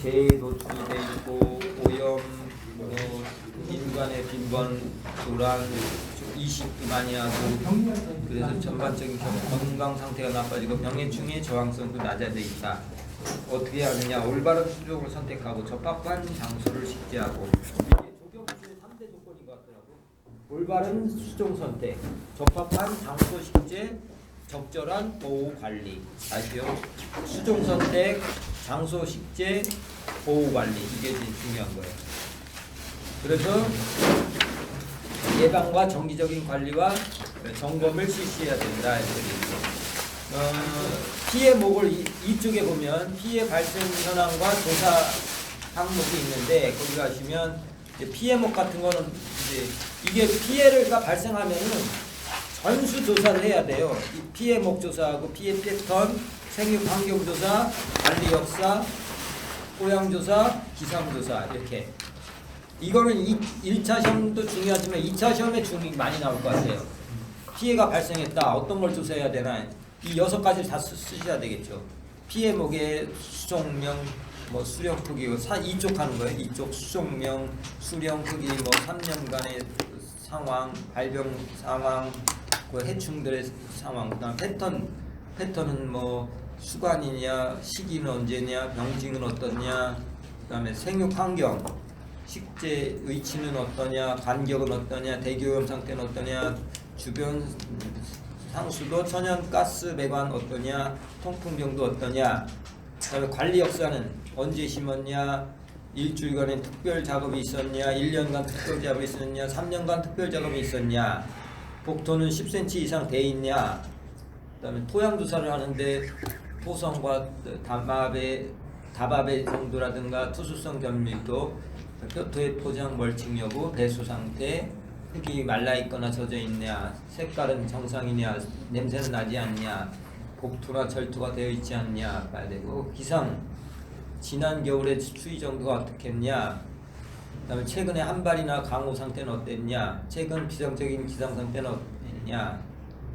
재해 노출이 돼 있고 오염, 인간의 빈번, 교란, 이식도 많이 하고 그래서 전반적인 건강 상태가 나빠지고 병해충의 저항성도 낮아져 있다. 어떻게 하느냐? 올바른 수족을 선택하고 적합한 장소를 식재하고 이게 조경수의 3대 조건인 것 같더라고. 올바른 수종 선택, 적합한 장소 식재, 적절한 보호 관리. 아시죠? 수종 선택, 장소 식재, 보호 관리 이게 제일 중요한 거예요. 그래서 예방과 정기적인 관리와 점검을 실시해야 된다. 피해 목을 이쪽에 보면 피해 발생 현황과 조사 항목이 있는데 거기 가시면 피해 목 같은 거는 이게 피해가 발생하면은 전수 조사를 해야 돼요. 이 피해 목 조사하고 피해 패턴, 생육 환경 조사, 관리 역사, 토양 조사, 기상 조사 이렇게. 이거는 1차 시험도 중요하지만 2차 시험에 많이 나올 것 같아요. 피해가 발생했다. 어떤 걸 조사해야 되나. 이 6가지를 다 쓰셔야 되겠죠. 피해 목의 수종명, 뭐 수령 크기, 이쪽 하는 거예요. 이쪽 수종명, 수령 크기, 뭐 3년간의 상황, 발병 상황, 그 해충들의 상황, 그다음 패턴은 뭐 수관이냐, 시기는 언제냐, 병증은 어떠냐, 그다음에 생육 환경, 식재 위치는 어떠냐, 간격은 어떠냐, 대기오염 상태는 어떠냐, 주변 상수도, 천연가스 배관 어떠냐, 통풍 정도 어떠냐, 그다음에 관리 역사는 언제 심었냐, 일주일간의 특별 작업이 있었냐, 1년간 특별 작업이 있었냐, 3년간 특별 작업이 있었냐, 복토는 10cm 이상 돼 있냐, 그다음에 토양 조사를 하는데 토성과 다밥의 정도라든가 투수성 견밀도, 표토의 포장 멀칭 여부, 배수 상태, 흙이 말라 있거나 젖어 있냐, 색깔은 정상이냐, 냄새는 나지 않냐, 복토나 절토가 되어 있지 않냐 봐야 되고, 기상, 지난 겨울의 추위 정도가 어떻겠냐, 그다음에 최근에 한발이나 강우 상태는 어땠냐, 최근 비상적인 기상 상태는 어땠냐,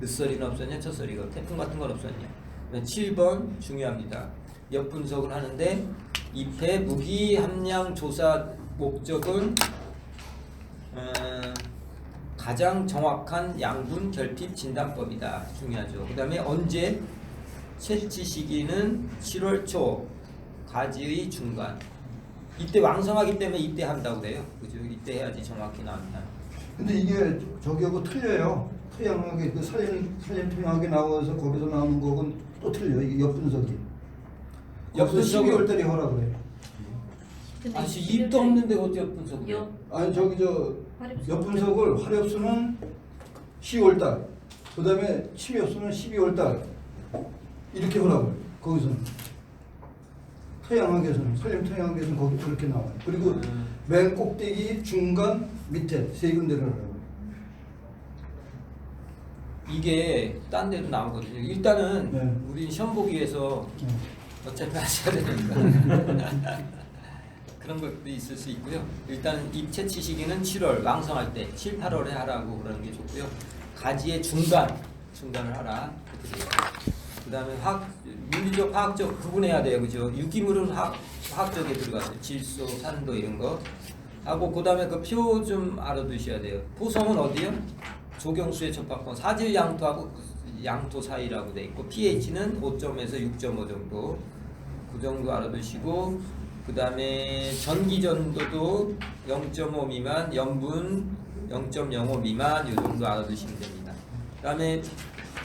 늦서리는 없었냐, 첫서리가 태풍 같은 건 없었냐. 7번 중요합니다. 역 분석을 하는데 잎의 무기 함량 조사 목적은 가장 정확한 양분 결핍 진단법이다. 중요하죠. 그 다음에 언제? 채취 시기는 7월 초, 가지의 중간. 이때 왕성하기 때문에 이때 한다고 그래요. 그죠? 이때 해야지 정확히 나온다. 근데 이게 저기하고 틀려요. 토양하게 그 살림 토양하게 나와서 거기서 나오는 거는 또 틀려. 이게 역분석이. 역분석 12월 달에 하라 그래요. 아니 입도 없는데 어떻게 분석을 해? 아니 저기 역분석을 화력수는 10월 달, 그다음에 침엽수는 12월 달 이렇게 하라고요. 거기서는 토양학에서는 살림 토양학에서는 거기 그렇게 나와요. 그리고 맨 꼭대기, 중간, 밑에 세 군데를 하라고요. 이게 딴 데도 나오거든요. 일단은 네. 우리 시험 보기 위해서 어차피 하셔야 되니까 그런 것도 있을 수 있고요. 일단 잎 채취 시기는 7월 왕성할 때 7, 8월에 하라고 그러는 게 좋고요. 가지의 중간을 하라. 그 다음에 물리적, 화학적 구분해야 돼요. 그죠? 유기물은 화학적에 들어가요. 질소, 산도 이런 거 하고, 그 다음에 그 표 좀 알아두셔야 돼요. 포성은 어디요? 조경수의 접합권, 사질 양토하고 양토 사이라고 돼 있고, pH는 5점에서 6.5 정도, 그 정도 알아두시고, 그 다음에 전기 전도도 0.5 미만, 염분 0.05 미만 이 정도 알아두시면 됩니다.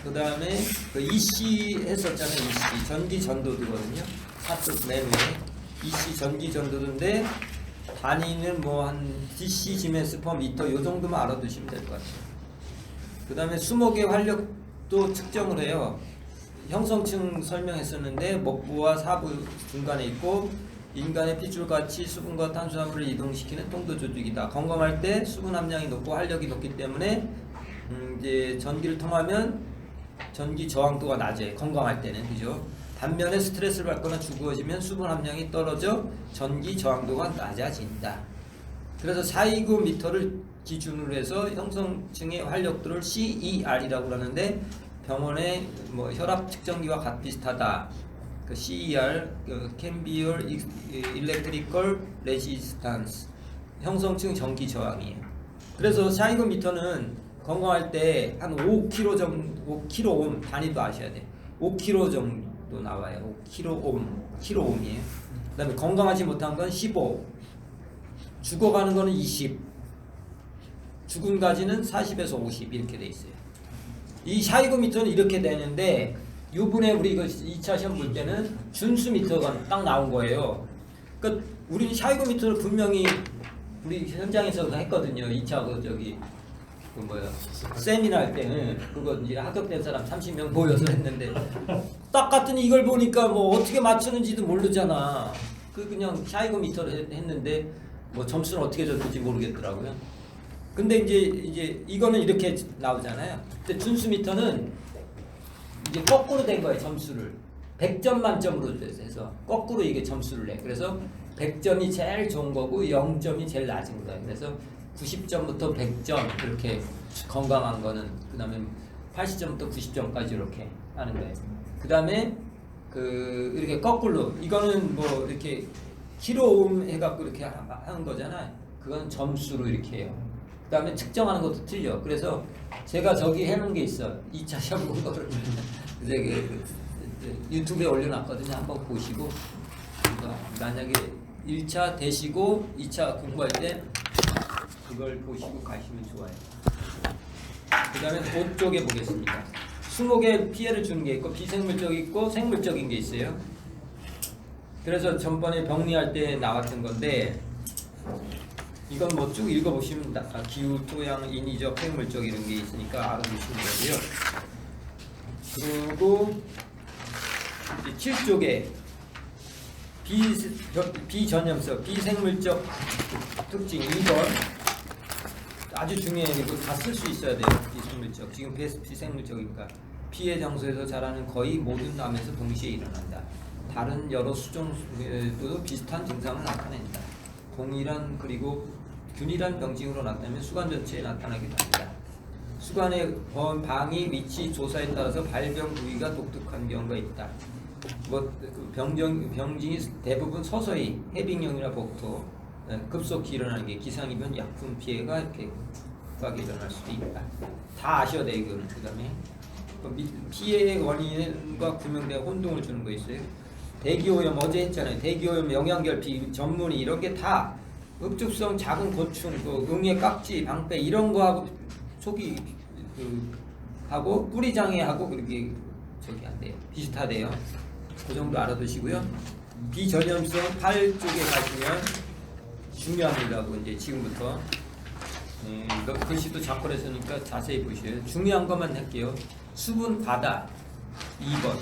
그 다음에 그 EC 했었잖아요. EC 전기 전도도거든요. 사쪽 맨 위에 EC 전기 전도도인데 단위는 뭐 한 DC 지멘스 퍼 미터 요 정도만 알아두시면 될 것 같아요. 그 다음에 수목의 활력도 측정을 해요. 형성층 설명했었는데 목부와 사부 중간에 있고, 인간의 핏줄같이 수분과 탄수화물을 이동시키는 통도 조직이다. 건강할 때 수분 함량이 높고 활력이 높기 때문에 이제 전기를 통하면 전기 저항도가 낮아요. 건강할 때는. 그죠? 반면에 스트레스를 받거나 죽어지면 수분 함량이 떨어져 전기 저항도가 낮아진다. 그래서 429m를 기준으로 해서 형성층의 활력도를 CER이라고 하는데 병원의 뭐 혈압 측정기와 같 비슷하다. 그 CER, 그 Cambio Electrical Resistance, 형성층 전기 저항이에요. 그래서 샤이거미터는 건강할 때 한 5kg 정도, 5kΩ 단위도 아셔야 돼. 5kg 정도 나와요. 5kΩ이에요. 그다음에 건강하지 못한 건 15, 죽어가는 거는 20, 죽은 가지는 40에서 50 이렇게 돼 있어요. 이 샤이거미터는 이렇게 되는데 요번에 우리 이거 2차 시험 볼 때는 준수 미터가 딱 나온 거예요. 그러니까 우리는 샤이거미터를 분명히 우리 현장에서 했거든요. 2차 그 뭐야 세미나 할 때는 그거 이제 합격된 사람 30명 모여서 했는데 딱 같더니 이걸 보니까 뭐 어떻게 맞추는지도 모르잖아. 그냥 샤이거미터를 했는데 뭐 점수는 어떻게 줬는지 모르겠더라고요. 근데 이제 이거는 이렇게 나오잖아요. 근데 준수 미터는 이제 거꾸로 된 거예요. 점수를 100점 만점으로 해서 거꾸로 이게 점수를 내. 그래서 100점이 제일 좋은 거고 0점이 제일 낮은 거예요. 그래서 90점부터 100점 그렇게 건강한 거는, 그다음에 80점부터 90점까지 이렇게 하는 거예요. 그다음에 그 이렇게 거꾸로 이거는 뭐 이렇게 킬로옴 해갖고 이렇게 하는 거잖아요. 그건 점수로 이렇게 해요. 그다음에 측정하는 것도 틀려. 그래서 제가 저기 해놓은 게 있어. 2차 시험 본 거를 유튜브에 올려놨거든요. 한번 보시고 만약에 1차 되시고 2차 공부할 때 그걸 보시고 가시면 좋아요. 그 다음에 옷 쪽에 보겠습니다. 수목에 피해를 주는 게 있고 비생물적 있고 생물적인 게 있어요. 그래서 전번에 병리할 때 나왔던 건데 이건 뭐 쭉 읽어보시면 기후, 토양, 인위적, 생물적 이런 게 있으니까 알아두시면 되고요. 그리고 7쪽에 비전염성, 비생물적 특징 2번 아주 중요해요. 이거 다 쓸 수 있어야 돼요. 비생물적. 지금 비생물적이니까 피해 장소에서 자라는 거의 모든 암에서 동시에 일어난다. 다른 여러 수종에도 비슷한 증상을 나타낸다. 동일한 그리고 균일한 병증으로 나타나면 수관 전체에 나타나기도 합니다. 수관의 방위, 위치, 조사에 따라서 발병 부위가 독특한 경우가 있다. 병증이 대부분 서서히 해빙형이나 복토, 급속히 일어나는 게 기상이면 약품 피해가 이렇게 급하게 일어날 수도 있다. 다 아셔야 돼요, 이거는. 그 다음에 피해의 원인과 구명된 혼동을 주는 거 있어요. 대기오염 어제 했잖아요. 대기오염, 영양결핍, 전문의 이런 게 다 흡족성, 작은 곤충, 응애 깍지, 방패 이런 거하고 속이 하고 뿌리장애하고 그렇게 저기 안 돼요. 비슷하대요. 그 정도 알아두시고요. 비전염성 8쪽에 가시면 중요합니다. 이제 지금부터 글씨도 작걸했으니까 자세히 보셔요. 중요한 것만 할게요. 수분 과다 2번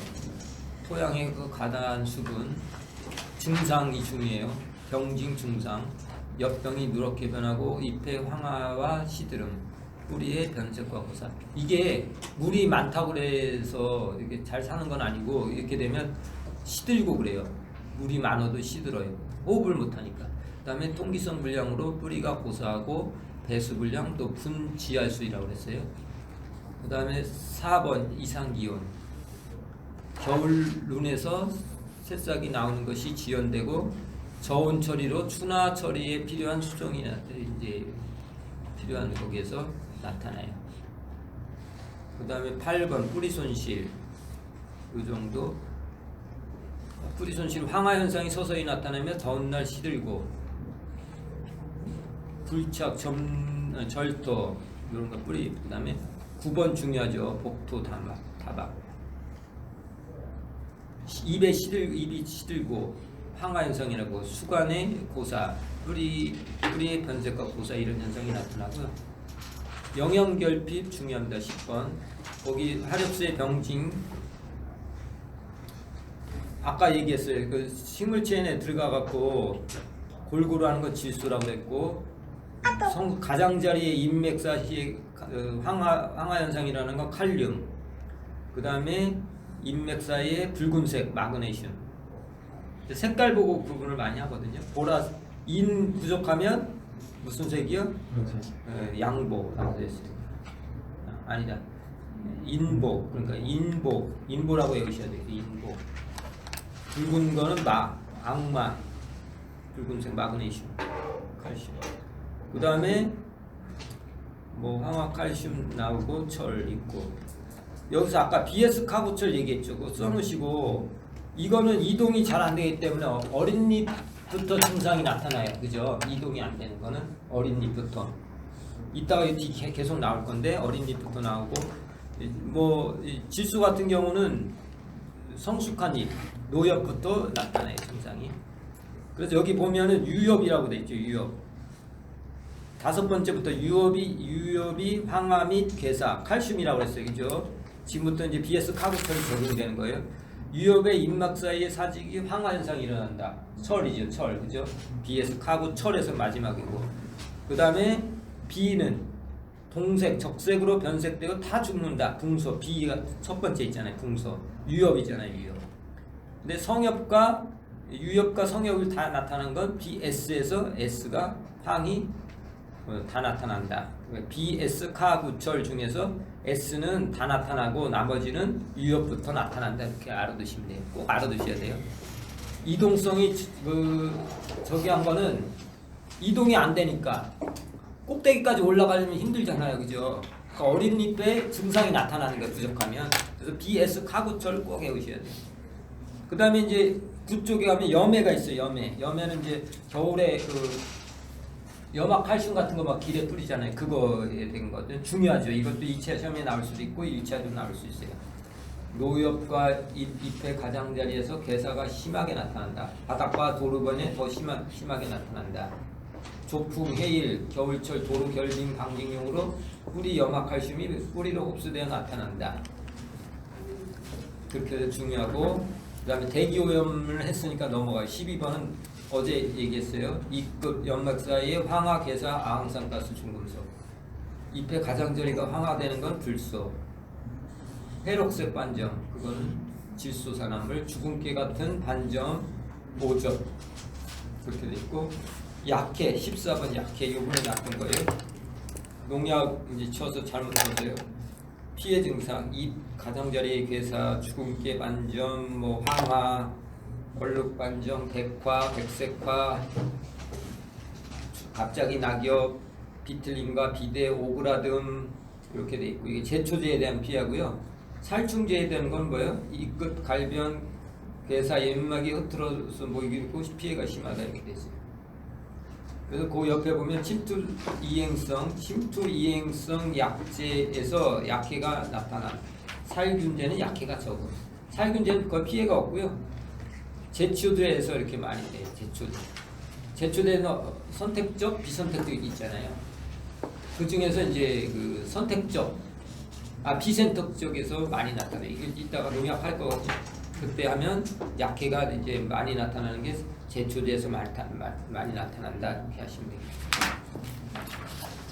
토양의 그 과다한 수분 증상이 중요해요. 병증 증상 엽병이 누렇게 변하고 잎의 황화와 시드름 뿌리의 변색과 고사. 이게 물이 많다고 그래서 이렇게 잘 사는 건 아니고 이렇게 되면 시들고 그래요. 물이 많아도 시들어요. 호흡을 못하니까. 그 다음에 통기성 불량으로 뿌리가 고사하고 배수 불량 또 분지할수이라고 그랬어요. 그 다음에 4번 이상기온. 겨울 눈에서 새싹이 나오는 것이 지연되고 저온 처리로 추나 처리에 필요한 수종이 이제 필요한 거기에서 나타나요. 그 다음에 8번 뿌리 손실. 이 정도. 뿌리 손실 황화 현상이 서서히 나타나며 더운 날 시들고 불착, 절토 이런 거 뿌리. 그 다음에 9번 중요하죠. 복토, 다박. 입이 시들고 황화 현상이라고 수관의 고사, 뿌리의 변색과 고사 이런 현상이 나타나고요. 영양결핍 중요합니다. 10번. 거기 하렵수의 병증 아까 얘기했어요. 그 식물체에 들어가갖고 골고루 하는 건 질소라고 했고 가장자리에 인맥사시의 황화 현상이라는 건 칼륨. 그 다음에 인맥 사이에 붉은색 마그네슘. 색깔 보고 구분을 많이 하거든요. 인 부족하면 무슨 색이요? 양보라고 되어 있어요. 아니다. 인보. 그러니까 인보라고 외우셔야 돼요. 인보. 붉은 거는 악마, 붉은색 마그네슘, 칼슘. 그 다음에 뭐 황화, 칼슘 나오고 철 있고. 여기서 아까 BS 카구철 얘기했죠. 그거 써놓으시고 이거는 이동이 잘 안 되기 때문에 어린잎부터 증상이 나타나요. 그죠? 이동이 안 되는 거는 어린잎부터. 이따가 계속 나올 건데 어린잎부터 나오고 뭐 질소 같은 경우는 성숙한 잎, 노엽부터 나타나요. 증상이. 그래서 여기 보면은 유엽이라고 돼 있죠. 유엽. 5번째부터 유엽이 황화 및 괴사, 칼슘이라고 했어요. 그죠? 지금부터 이제 BS 카구철이 적용되는 거예요. 유엽의 입막 사이에 사직이 황화 현상이 일어난다. 철이죠. 철. 그죠? BS 카구 철에서 마지막이고. 그 다음에 B는 동색, 적색으로 변색되고 다 죽는다. 붕소. B가 첫 번째 있잖아요. 붕소. 유엽이잖아요. 유엽. 근데 유엽과 성엽이 다 나타난 건 BS에서 S가 황이 다 나타난다. BS 카구철 중에서 S는 다 나타나고 나머지는 유엽부터 나타난다. 이렇게 알아두시면 돼요. 꼭 알아두셔야 돼요. 이동성이 저기 한 거는 이동이 안 되니까 꼭대기까지 올라가려면 힘들잖아요. 그죠? 그러니까 어린 잎에 증상이 나타나는 게 부족하면. 그래서 BS 카구철 꼭 외우셔야 돼요. 그 다음에 이제 그쪽에 가면 염해가 있어요. 염해는 이제 겨울에 염화 칼슘 같은 거 막 길에 뿌리잖아요. 그거에 된 거든 중요하죠. 이것도 2차 시험에 나올 수도 있고 2차도 나올 수 있어요. 노엽과 잎의 가장자리에서 괴사가 심하게 나타난다. 바닥과 도르변에 더 심하게 나타난다. 조풍, 해일, 겨울철 도로 결빙 방직용으로 뿌리 염화 칼슘이 뿌리로 흡수되어 나타난다. 그렇게 중요하고, 그 다음에 대기오염을 했으니까 넘어가요. 12번은 어제 얘기했어요. 잎급 연막 사이에 황화, 괴사, 아황산가스, 중금속. 잎의 가장자리가 황화되는 건 불소. 회록색 반점, 그거는 질소산화물. 주근깨 같은 반점, 오점. 그렇게 돼 있고, 약해, 14번 약해. 요번에 나쁜 거예요. 농약 이제 쳐서 잘못 썼어요. 피해 증상, 잎 가장자리의 괴사, 주근깨 반점, 뭐 황화, 얼룩 반점, 백화, 백색화, 갑자기 낙엽, 비틀림과 비대, 오그라듦 이렇게 돼 있고, 이게 제초제에 대한 피하고요. 살충제에 대한 건 뭐예요? 이끝 갈변, 괴사, 연막이 흐트러서 모이고 피해가 심하다 이렇게 돼 있어요. 그래서 그 옆에 보면 침투 이행성 약제에서 약해가 나타나. 살균제는 약해가 적어. 살균제는 거의 피해가 없고요. 제초제에서 이렇게 많이 돼요. 제초제는 선택적, 비선택적 있잖아요. 그 중에서 이제 그 비선택적에서 많이 나타나요. 이게 이따가 농약할 거거든요. 그때 하면 약해가 이제 많이 나타나는 게 제초제에서 많이 나타난다 이렇게 하시면 되겠습니다.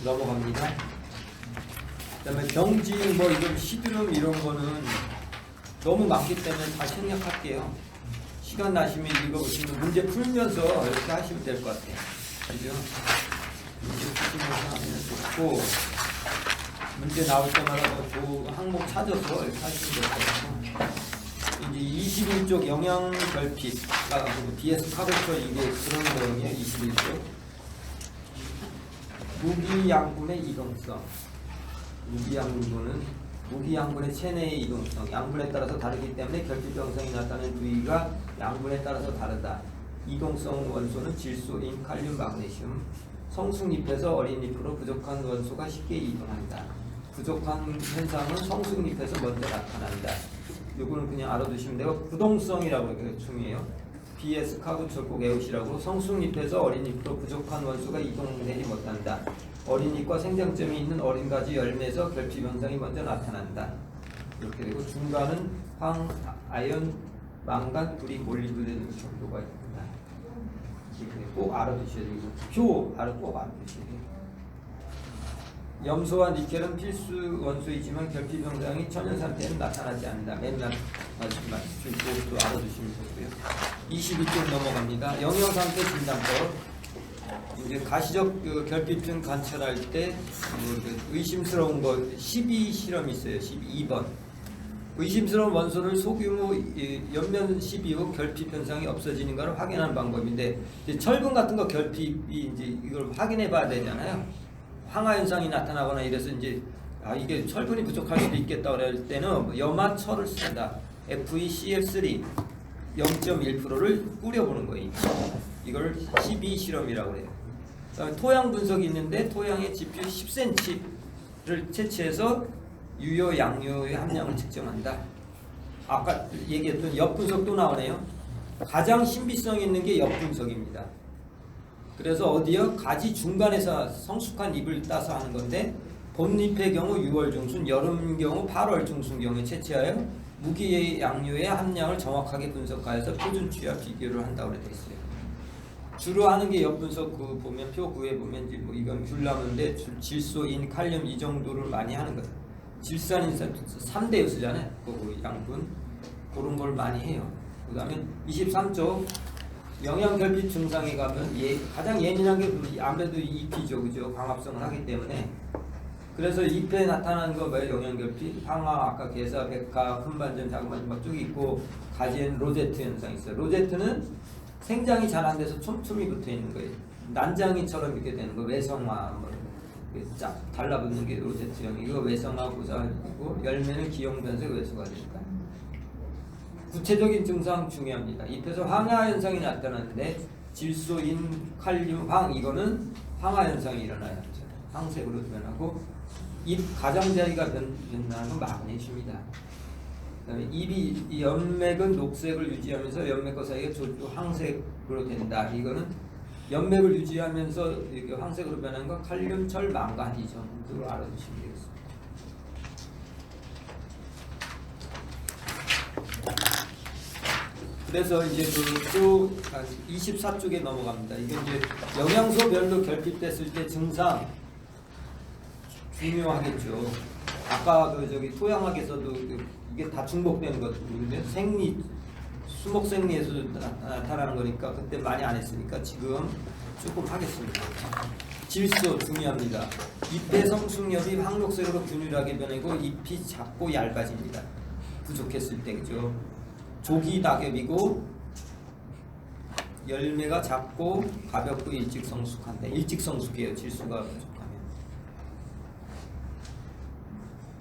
넘어갑니다. 그다음에 병진 뭐 이런 시드름 이런 거는 너무 많기 때문에 다 생략할게요. 시간 나시면 읽어보시면 문제 풀면서 이렇게 하시면 될 것 같아요. 그죠? 문제 풀면서 하면 좋고, 문제 나올 때마다 그 항목 찾아서 이렇게 하시면 될 것 같고, 이제 21쪽 영양 결핍, BS 카구철 이게 그런 내용이에요. 21쪽 무기양분의 이동성. 무기양분의 체내의 이동성. 양분에 따라서 다르기 때문에 결핍 현상이 나타나는 부위가 양분에 따라서 다르다. 이동성 원소는 질소인 칼륨, 마그네슘. 성숙잎에서 어린잎으로 부족한 원소가 쉽게 이동한다. 부족한 현상은 성숙잎에서 먼저 나타난다. 요거는 그냥 알아두시면 되고, 부동성이라고 이렇게 중요해요. BS 카구철 꼭 외우시라고. 성숙잎에서 어린잎으로 부족한 원소가 이동되지 못한다. 어린잎과 생장점이 있는 어린 가지 열매에서 결핍 현상이 먼저 나타난다. 이렇게 되고, 중간은 황, 아연, 망간, 불이 몰리브되는 정도가 있다. 이렇게 꼭 알아두셔야 되고, 꼭 알아두셔야 돼요. 염소와 니켈은 필수 원소이지만 결핍 현상이 천연 상태는 나타나지 않는다. 맨날 말씀 또 알아두시면 되고요. 22쪽 넘어갑니다. 영양 상태 진단법. 이제 가시적 결핍증 관찰할 때 의심스러운 거 12 실험이 있어요. 12번. 의심스러운 원소를 소규모 연면시 이후 결핍 현상이 없어지는 것을 확인하는 방법인데, 이제 철분 같은 거 결핍이 이제 이걸 확인해 봐야 되잖아요. 황화 현상이 나타나거나 이래서 이제 이게 철분이 부족할 수도 있겠다 그럴 때는 염화철을 쓴다. FeCl3 0.1%를 뿌려보는 거예요. 이걸 12 실험이라고 그래요. 그다음에 토양 분석이 있는데 토양의 지표 10cm를 채취해서 유효 양료의 함량을 측정한다. 아까 얘기했던 엽 분석도 나오네요. 가장 신비성 있는 게 엽 분석입니다. 그래서 어디요? 가지 중간에서 성숙한 잎을 따서 하는 건데, 봄잎의 경우 6월 중순, 여름 경우 8월 중순 경우에 채취하여 무기 양료의 함량을 정확하게 분석하여서 표준치와 비교를 한다고 되어 있어요. 주로 하는 게 엽 분석 그 보면 표 9에 보면 이제 뭐 이건 귤나무인데 질소, 인, 칼륨 이 정도를 많이 하는 거예요. 질산인산 3대 요소잖아요. 그 양분 그런 걸 많이 해요. 그다음에 23조 영양 결핍 증상에 가면 가장 예민한 게 아무래도 잎이죠, 그죠? 광합성을 하기 때문에. 그래서 잎에 나타나는 거 뭐예요? 영양 결핍, 황화, 아까 개사, 백화, 큰 반전, 작은 반전 막 쭉 있고, 가지에는 로제트 현상이 있어요. 로제트는 생장이 잘 안 돼서 촘촘히 붙어 있는 거예요. 난장이처럼 이렇게 되는 거, 외성화 뭐. 쫙 달라붙는 게 로제트형이고, 외성화 고사이고, 열매는 기형변색 외소가 되니까. 구체적인 증상 중요합니다. 잎에서 황화 현상이 나타나는데 질소, 인, 칼륨, 황 이거는 황화 현상이 일어나요. 황색으로 변하고, 잎 가장자리가 변하는 건 마그네슘이다. 그다음에 이 연맥은 녹색을 유지하면서 연맥과 사이가 황색으로 된다. 이거는 연맥을 유지하면서 이렇게 황색으로 변하는 건 칼륨, 철, 망간 이 정도로 알아두시면 되겠습니다. 그래서 이제 또 24쪽에 넘어갑니다. 이게 이제 영양소별로 결핍됐을 때 증상 중요하겠죠. 아까 토양학에서도 이게 다 중복되는 거거든요. 생리, 수목 생리에서도 나타나는 거니까 그때 많이 안 했으니까 지금 조금 하겠습니다. 질소 중요합니다. 잎의 성숙엽이 황록색으로 균일하게 변하고 잎이 작고 얇아집니다. 부족했을 때, 그죠? 조기 낙엽이고 열매가 작고 가볍고 일찍 성숙한데, 일찍 성숙해요. 질소가 부족하면.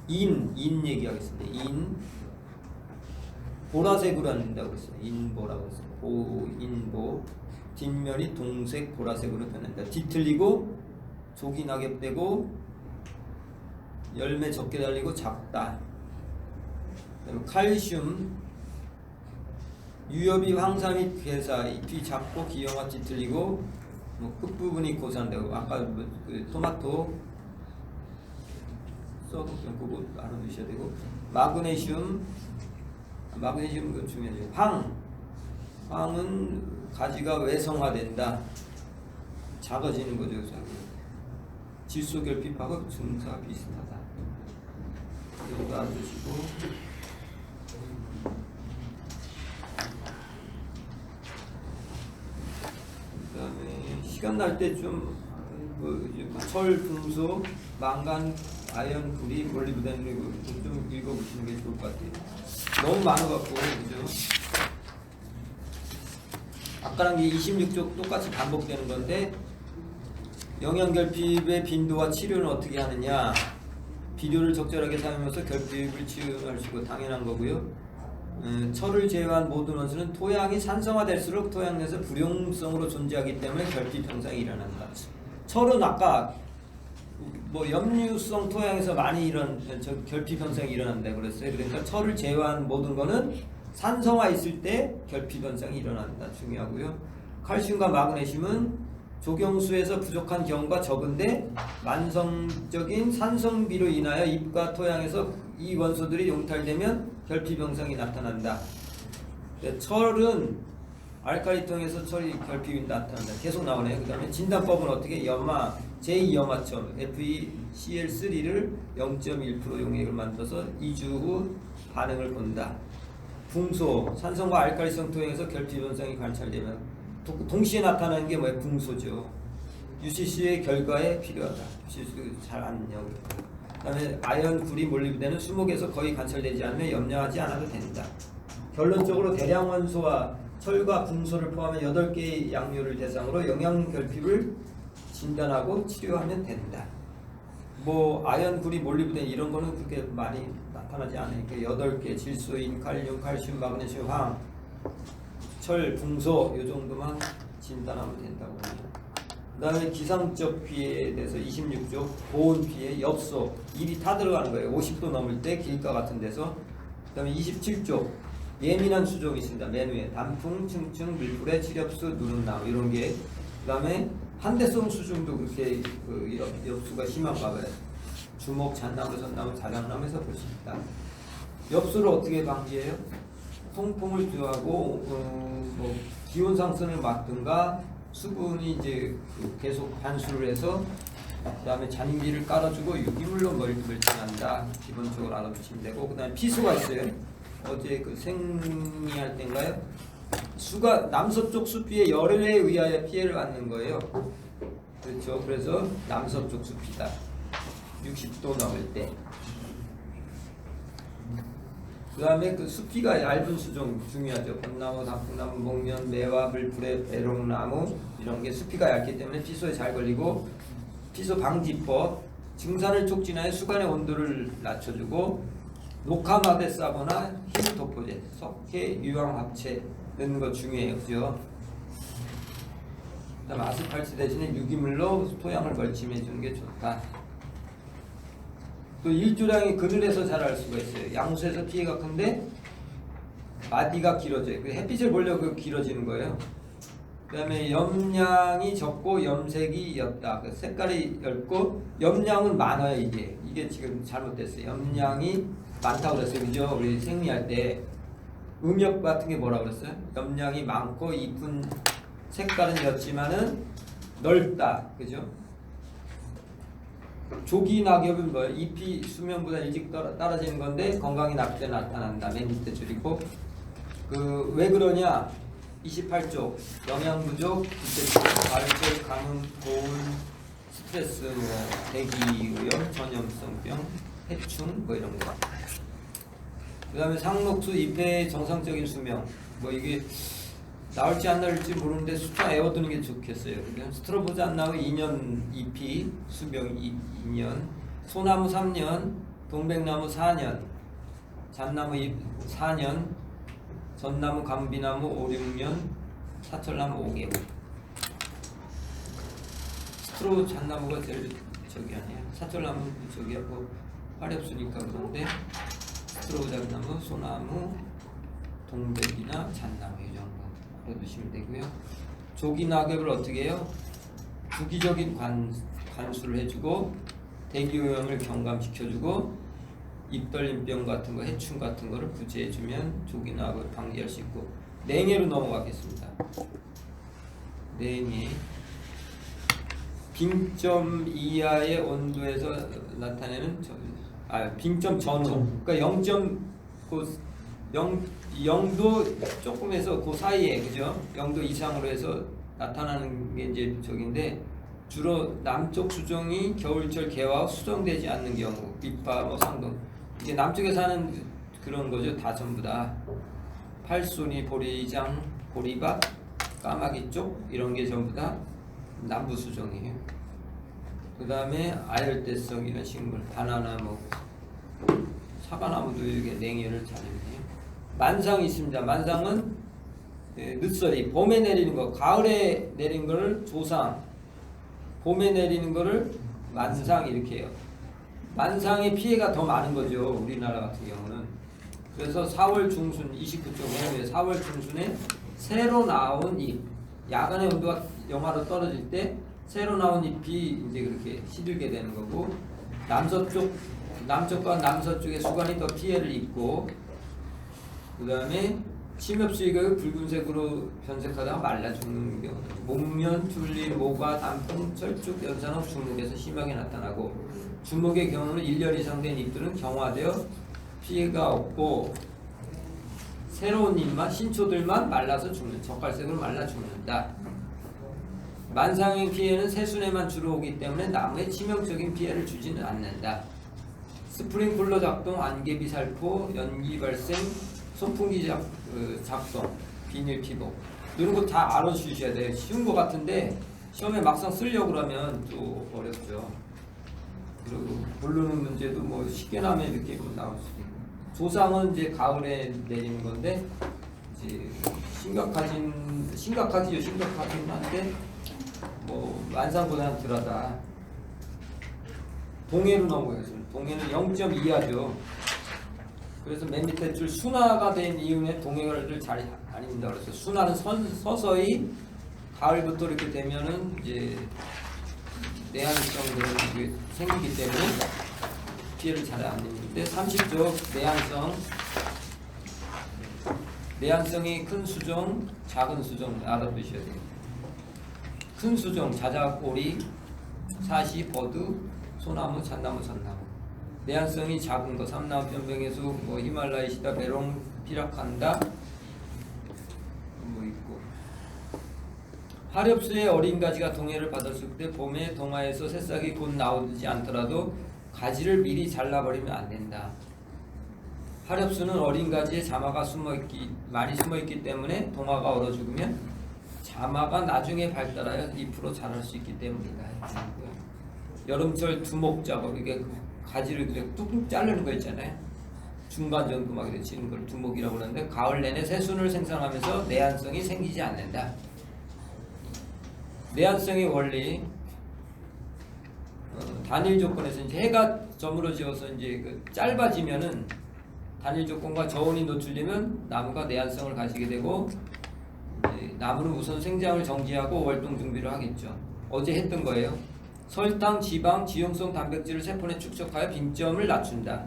인 얘기하겠습니다. 인 보라색으로 한다고 했어요. 인보라고 했어요. 인보 뒷면이 동색 보라색으로 변한다. 뒤틀리고 조기 낙엽되고 열매 적게 달리고 작다. 그다음에 칼슘 유엽이 황사 및 괴사, 잎이 작고 기형화 뒤틀리고 뭐 끝부분이 고산되고, 아까 그 토마토 썩은 그거 알아두셔야 되고, 마그네슘 그 중요해요. 황은 가지가 외성화된다. 작아지는 거죠. 질소 결핍하고 증상가 비슷하다. 이거 알아두시고, 그다음에 시간 날 때 좀 철, 금소, 망간, 아연, 구리, 몰리브덴 이거 좀 읽어보시는 게 좋을 것 같아요. 너무 많아갖고, 그죠? 아까랑 게 26쪽 똑같이 반복되는 건데, 영양결핍의 빈도와 치료는 어떻게 하느냐? 비료를 적절하게 사용해서 결핍을 치유할 수 있고 당연한 거고요. 철을 제외한 모든 원소는 토양이 산성화될수록 토양 내에서 불용성으로 존재하기 때문에 결핍 현상이 일어난다. 철은 아까 뭐 염류성 토양에서 많이 결핍 현상이 일어난다고 그랬어요. 그러니까 철을 제외한 모든 거는 산성화 있을 때 결핍 현상이 일어난다. 중요하고요. 칼슘과 마그네슘은 조경수에서 부족한 경우가 적은데 만성적인 산성비로 인하여 잎과 토양에서 이 원소들이 용탈되면 결핍 현상이 나타난다. 철은 알칼리통에서 철이 결핍이 나타난다. 계속 나오네요. 그 다음에 진단법은 어떻게? 제2염화점 FeCl3를 0.1% 용액을 만들어서 2주 후 반응을 본다. 붕소, 산성과 알칼리성 토양에서 결핍 현상이 관찰되면 동시에 나타나는 게 뭐예요? 붕소죠. UCC의 결과에 필요하다. UCC도 잘 아느냐고. 그다음에 아연, 구리, 몰리브덴은 수목에서 거의 관철되지 않으며 염려하지 않아도 된다. 결론적으로 대량 원소와 철과 붕소를 포함한 8개의 약류를 대상으로 영양 결핍을 진단하고 치료하면 된다. 뭐 아연, 구리, 몰리브덴 이런 거는 그렇게 많이 나타나지 않으니까 8개 질소인, 칼륨, 칼슘, 마그네슘, 황, 철, 붕소 이 정도만 진단하면 된다고 합니다. 그 다음에 기상적 피해에 대해서 26조 보온 피해, 엽소, 입이 타 들어가는 거예요. 50도 넘을 때 길가 같은 데서. 그 다음에 27조 예민한 수종이 있습니다. 맨 위에 단풍, 층층, 밀불에, 칠엽수, 누른나무 이런 게. 그 다음에 한대성 수종도 그렇게 그 엽수가 심한가 봐요. 주목, 잣나무, 전나무, 자작나무에서 볼 수 있다. 엽수를 어떻게 방지해요? 통풍을 주하고 뭐 기온 상승을 막든가 수분이 이제 계속 반수를 해서 그다음에 잔기를 깔아주고 유기물로 멀칭한다. 기본적으로 알아두시면 되고 그다음에 피수가 있어요. 어제 그 생리할 때인가요? 수가 남서쪽 숲비에 열에 의하여 피해를 받는 거예요. 그렇죠. 그래서 남서쪽 숲이다. 60도 넘을 때. 그 다음에 그 숲비가 얇은 수종 중요하죠. 벚나무, 단풍나무, 목련, 매화, 물풀에, 배롱나무 이런 게 숲비가 얇기 때문에 피소에 잘 걸리고 피소 방지법 증산을 촉진하여 수간의 온도를 낮춰주고 녹화마대 싸거나 히스토포제, 석회, 유황 합체 넣는 거 중요해요. 그죠? 그 다음 아스팔트 대신에 유기물로 토양을 멀침해 주는 게 좋다. 또 일조량이 그늘에서 자랄 수가 있어요. 양수에서 피해가 큰데 마디가 길어져요. 그 햇빛을 보려고 길어지는 거예요. 그 다음에 염량이 적고 염색이 옅다. 그 색깔이 옅고 염량은 많아요. 이게 지금 잘못됐어요. 염량이 많다고 그랬어요. 그죠? 우리 생리할 때 음역 같은 게 뭐라고 그랬어요? 염량이 많고 이쁜 색깔은 옅지만은 넓다. 그죠? 조기 낙엽은 뭐예요? 잎이 수면보다 일찍 떨어지는 건데 건강이 나쁠 때 나타난다. 맨 밑에 줄이고 그 왜 그러냐? 28쪽 영양 부족, 부채증, 가을철, 가뭄, 고온, 스트레스, 뭐 대기오염, 전염성병, 해충 뭐 이런 거. 그 다음에 상록수 잎의 정상적인 수명 뭐 이게 나올지 안 나올지 모르는데 숫자 외워두는 게 좋겠어요. 스트로보잔나무 2년 잎이 수명 2년, 소나무 3년, 동백나무 4년, 잣나무 잎 4년, 전나무, 감비나무 5, 6년, 사철나무 5개월. 스트로 잣나무가 제일 저기 아니에요. 사철나무 저기 하고 활이 없으니까 그런데 스트로 잣나무, 소나무, 동백이나 잣나무 이 정도 알아두시면 되고요. 조기 낙엽을 어떻게 해요? 주기적인 관수를 해주고 대기오염을 경감시켜주고 입떨림병 같은 거, 해충 같은 거를 구제해주면 조기 낙엽을 방지할 수 있고. 냉해로 넘어가겠습니다. 냉해 빙점 이하의 온도에서 나타내는 빙점 전후 그러니까 0도 조금에서 그 사이에 그죠? 0도 이상으로 해서 나타나는 게 이제 저긴데 주로 남쪽 수종이 겨울철 개화 수정되지 않는 경우 밑바 뭐 상동 이게 남쪽에 사는 그런 거죠. 다 전부 다 팔순이, 보리장, 보리밭, 까마귀 쪽 이런 게 전부 다 남부 수종이에요. 그 다음에 아열대성 이런 식물 바나나 뭐 사과나무도 이게 냉해를 잘 입네요. 만상이 있습니다. 만상은 늦설이 봄에 내리는 거, 가을에 내린 거를 조상, 봄에 내리는 거를 만상 이렇게 해요. 만상의 피해가 더 많은 거죠. 우리나라 같은 경우는. 그래서 4월 중순 29쪽 맨 4월 중순에 새로 나온 잎, 야간의 온도가 영하로 떨어질 때 새로 나온 잎이 이제 그렇게 시들게 되는 거고 남쪽과 남서쪽의 수관이 더 피해를 입고 그 다음에 침엽수익을 붉은색으로 변색하다가 말라 죽는 경우 목련, 튤립, 모과, 단풍, 철쭉, 연산홍, 주목에서 심하게 나타나고 주목의 경우는 1년 이상 된 잎들은 경화되어 피해가 없고 새로운 잎만 신초들만 말라서 죽는 적갈색으로 말라 죽는다. 만상의 피해는 새순에만 주로 오기 때문에 나무에 치명적인 피해를 주지는 않는다. 스프링클러 작동, 안개비 살포, 연기 발생, 선풍기 작동, 비닐 피복 이런 거 다 알아주셔야 돼요. 쉬운 거 같은데 시험에 막상 쓰려고 그러면 또 어렵죠. 그리고 고르는 문제도 뭐 쉽게 나면 이렇게 나올 수도 있고. 조상은 이제 가을에 내리는 건데 이제 심각하지요. 심각하긴 한데 뭐 만상보다는 덜하다. 동해로 넘어가겠습니다. 동해는 0.2하죠. 그래서 맨 밑에 줄 순화가 된 이후에 동해를 잘 아닙니다. 그래서 순화는 서서히 가을부터 이렇게 되면은 이제 내한성들이 생기기 때문에 피해를 잘 안 입는데 30조 내한성이 큰 수종, 작은 수종 알아두셔야 돼요. 큰 수종, 자작오리, 사시, 버드, 소나무, 잣나무, 전나무. 내한성이 작은 거, 삼나무, 변병해수, 뭐 히말라야 시다, 베롱, 피라칸다 뭐 있고. 하렵수의 어린 가지가 동해를 받았을 때 봄에 동화에서 새싹이 곧 나오지 않더라도 가지를 미리 잘라버리면 안 된다. 하렵수는 어린 가지에 자마가 많이 숨어있기 때문에 동화가 얼어 죽으면 자마가 나중에 발달하여 잎으로 자랄 수 있기 때문이다. 여름철 두목 작업, 이게 가지를 그냥 뚝뚝 자르는 거 있잖아요. 중간 정도 막 이렇게 치는 걸 두목이라고 하는데 가을 내내 새순을 생산하면서 내한성이 생기지 않는다. 내한성의 원리 단일 조건에서 이제 해가 저물어지어서 이제 짧아지면은 단일 조건과 저온이 노출되면 나무가 내한성을 가지게 되고 이제 나무는 우선 생장을 정지하고 월동 준비를 하겠죠. 어제 했던 거예요. 설탕, 지방, 지용성 단백질을 세포내 축적하여 빈점을 낮춘다.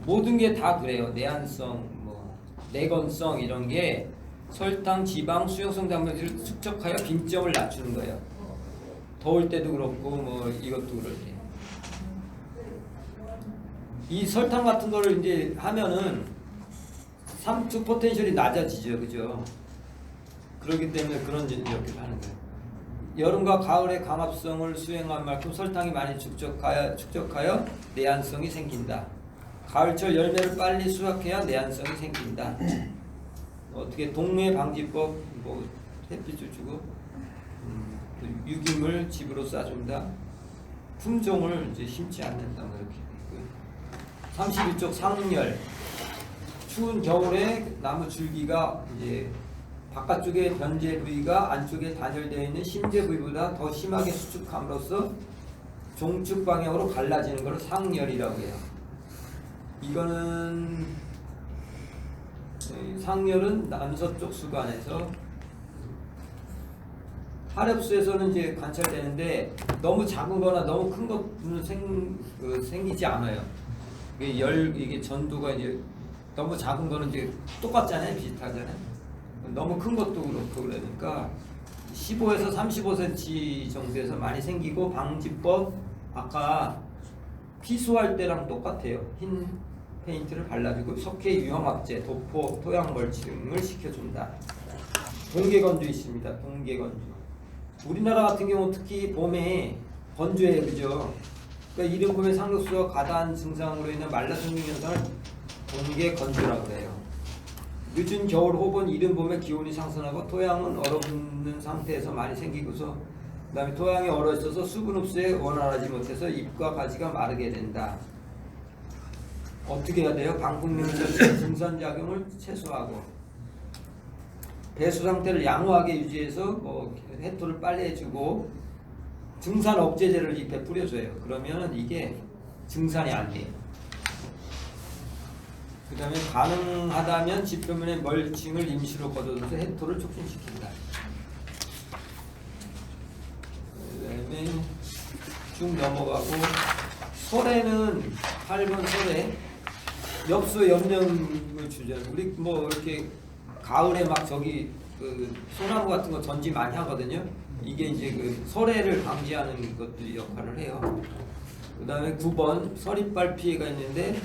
모든 게 다 그래요. 내한성, 뭐 내건성 이런 게 설탕, 지방, 수용성 단백질을 축적하여 빈점을 낮추는 거예요. 더울 때도 그렇고 뭐 이것도 그럴 때. 이 설탕 같은 거를 이제 하면은 삼투 포텐셜이 낮아지죠, 그죠? 그렇기 때문에 그런 이렇게 하는 거예요. 여름과 가을의 강압성을 수행한 만큼 설탕이 많이 축적하여 내한성이 생긴다. 가을철 열매를 빨리 수확해야 내한성이 생긴다. 어떻게 동해 방지법, 뭐 햇빛을 주고 유기물 집으로 싸준다. 품종을 이제 심지 않는다. 뭐 이렇게. 31쪽 상열. 추운 겨울에 나무 줄기가 이제 바깥쪽에 변제 부위가 안쪽에 단열되어 있는 심재 부위보다 더 심하게 수축함으로써 종축 방향으로 갈라지는 것을 상열이라고 해요. 이거는 상열은 남서쪽 수관에서 하렵수에서는 이제 관찰되는데 너무 작은 거나 너무 큰 것은 생기지 않아요. 이게 전도가 이제 너무 작은 거는 이제 똑같잖아요. 비슷하잖아요. 너무 큰 것도 그렇고 그러니까 15에서 35cm 정도에서 많이 생기고 방지법 아까 피수할 때랑 똑같아요. 흰 페인트를 발라주고 석회 유형합제, 도포, 토양 멀칭을 시켜준다. 동계건조 있습니다. 동계건조. 우리나라 같은 경우 특히 봄에 건조해요, 그죠? 그러니까 이른 봄에 상록수와 가다한 증상으로 인한 말라생긴 현상을 동계건조라고 해요. 늦은 겨울 혹은 이른 봄에 기온이 상승하고 토양은 얼어붙는 상태에서 많이 생기고서 그 다음에 토양이 얼어 있어서 수분 흡수에 원활하지 못해서 잎과 가지가 마르게 된다. 어떻게 해야 돼요? 방풍림을 설치해 증산작용을 최소화하고 배수 상태를 양호하게 유지해서 뭐 해토를 빨리 해주고 증산 억제제를 잎에 뿌려줘요. 그러면 이게 증산이 안 돼요. 그 다음에 가능하다면 짚표면에 멀칭을 임시로 걷어줘서 해토를 촉진시킨다. 그 다음에 쭉 넘어가고 설에는 8번 설에 엽수 염령을 주죠. 우리 뭐 이렇게 가을에 막 저기 그 소나무 같은 거 전지 많이 하거든요. 이게 이제 그 설해를 방지하는 것도 역할을 해요. 그 다음에 9번 서리빨 피해가 있는데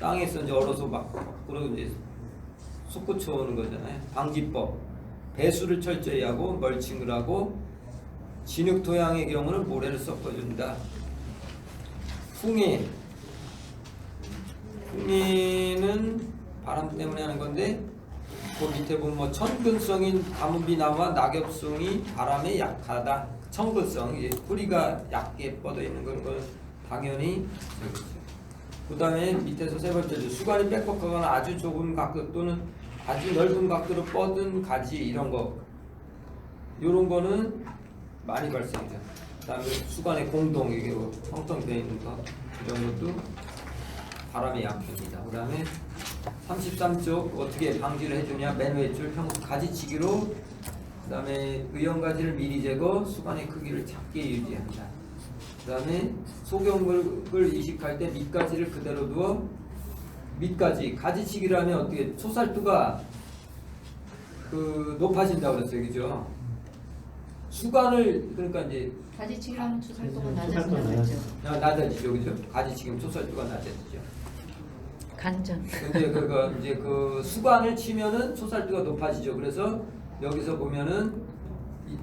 땅에서 이제 얼어서 막 밖으로 이제 솟구쳐 오는 거잖아요. 방지법 배수를 철저히 하고 멀칭을 하고 진흙 토양의 경우는 모래를 섞어준다. 풍해는 바람 때문에 하는 건데 그 밑에 보면 뭐 천근성인 가뭄비나무와 낙엽송이 바람에 약하다. 천근성, 뿌리가 얇게 뻗어 있는 건 당연히 그 다음에 밑에서 세 번째로 수관이 빽뻑하거나 아주 좁은 각도 또는 아주 넓은 각도로 뻗은 가지 이런 거 요런 거는 많이 발생해요. 그 다음에 수관의 공동 이게 뭐 형성되어 있는 거 이런 것도 바람에 약합니다. 그 다음에 33쪽 어떻게 방지를 해주냐. 맨 왼줄 가지치기로 그 다음에 의형가지를 미리 제거 수관의 크기를 작게 유지한다. 그 다음에 소경물을 이식할 때 밑가지를 그대로 두어 밑가지 가지치기라면 어떻게 소살투가 그 높아진다고 그랬어요. 그죠? 수관을 그러니까 이제 가지치기로 하면 초살도가 낮아진다고 했죠. 낮아지죠. 그죠? 가지치기면 소살투가 낮아지죠. 간전. 근데 그거 이제 그 수관을 치면은 소살도가 높아지죠. 그래서 여기서 보면은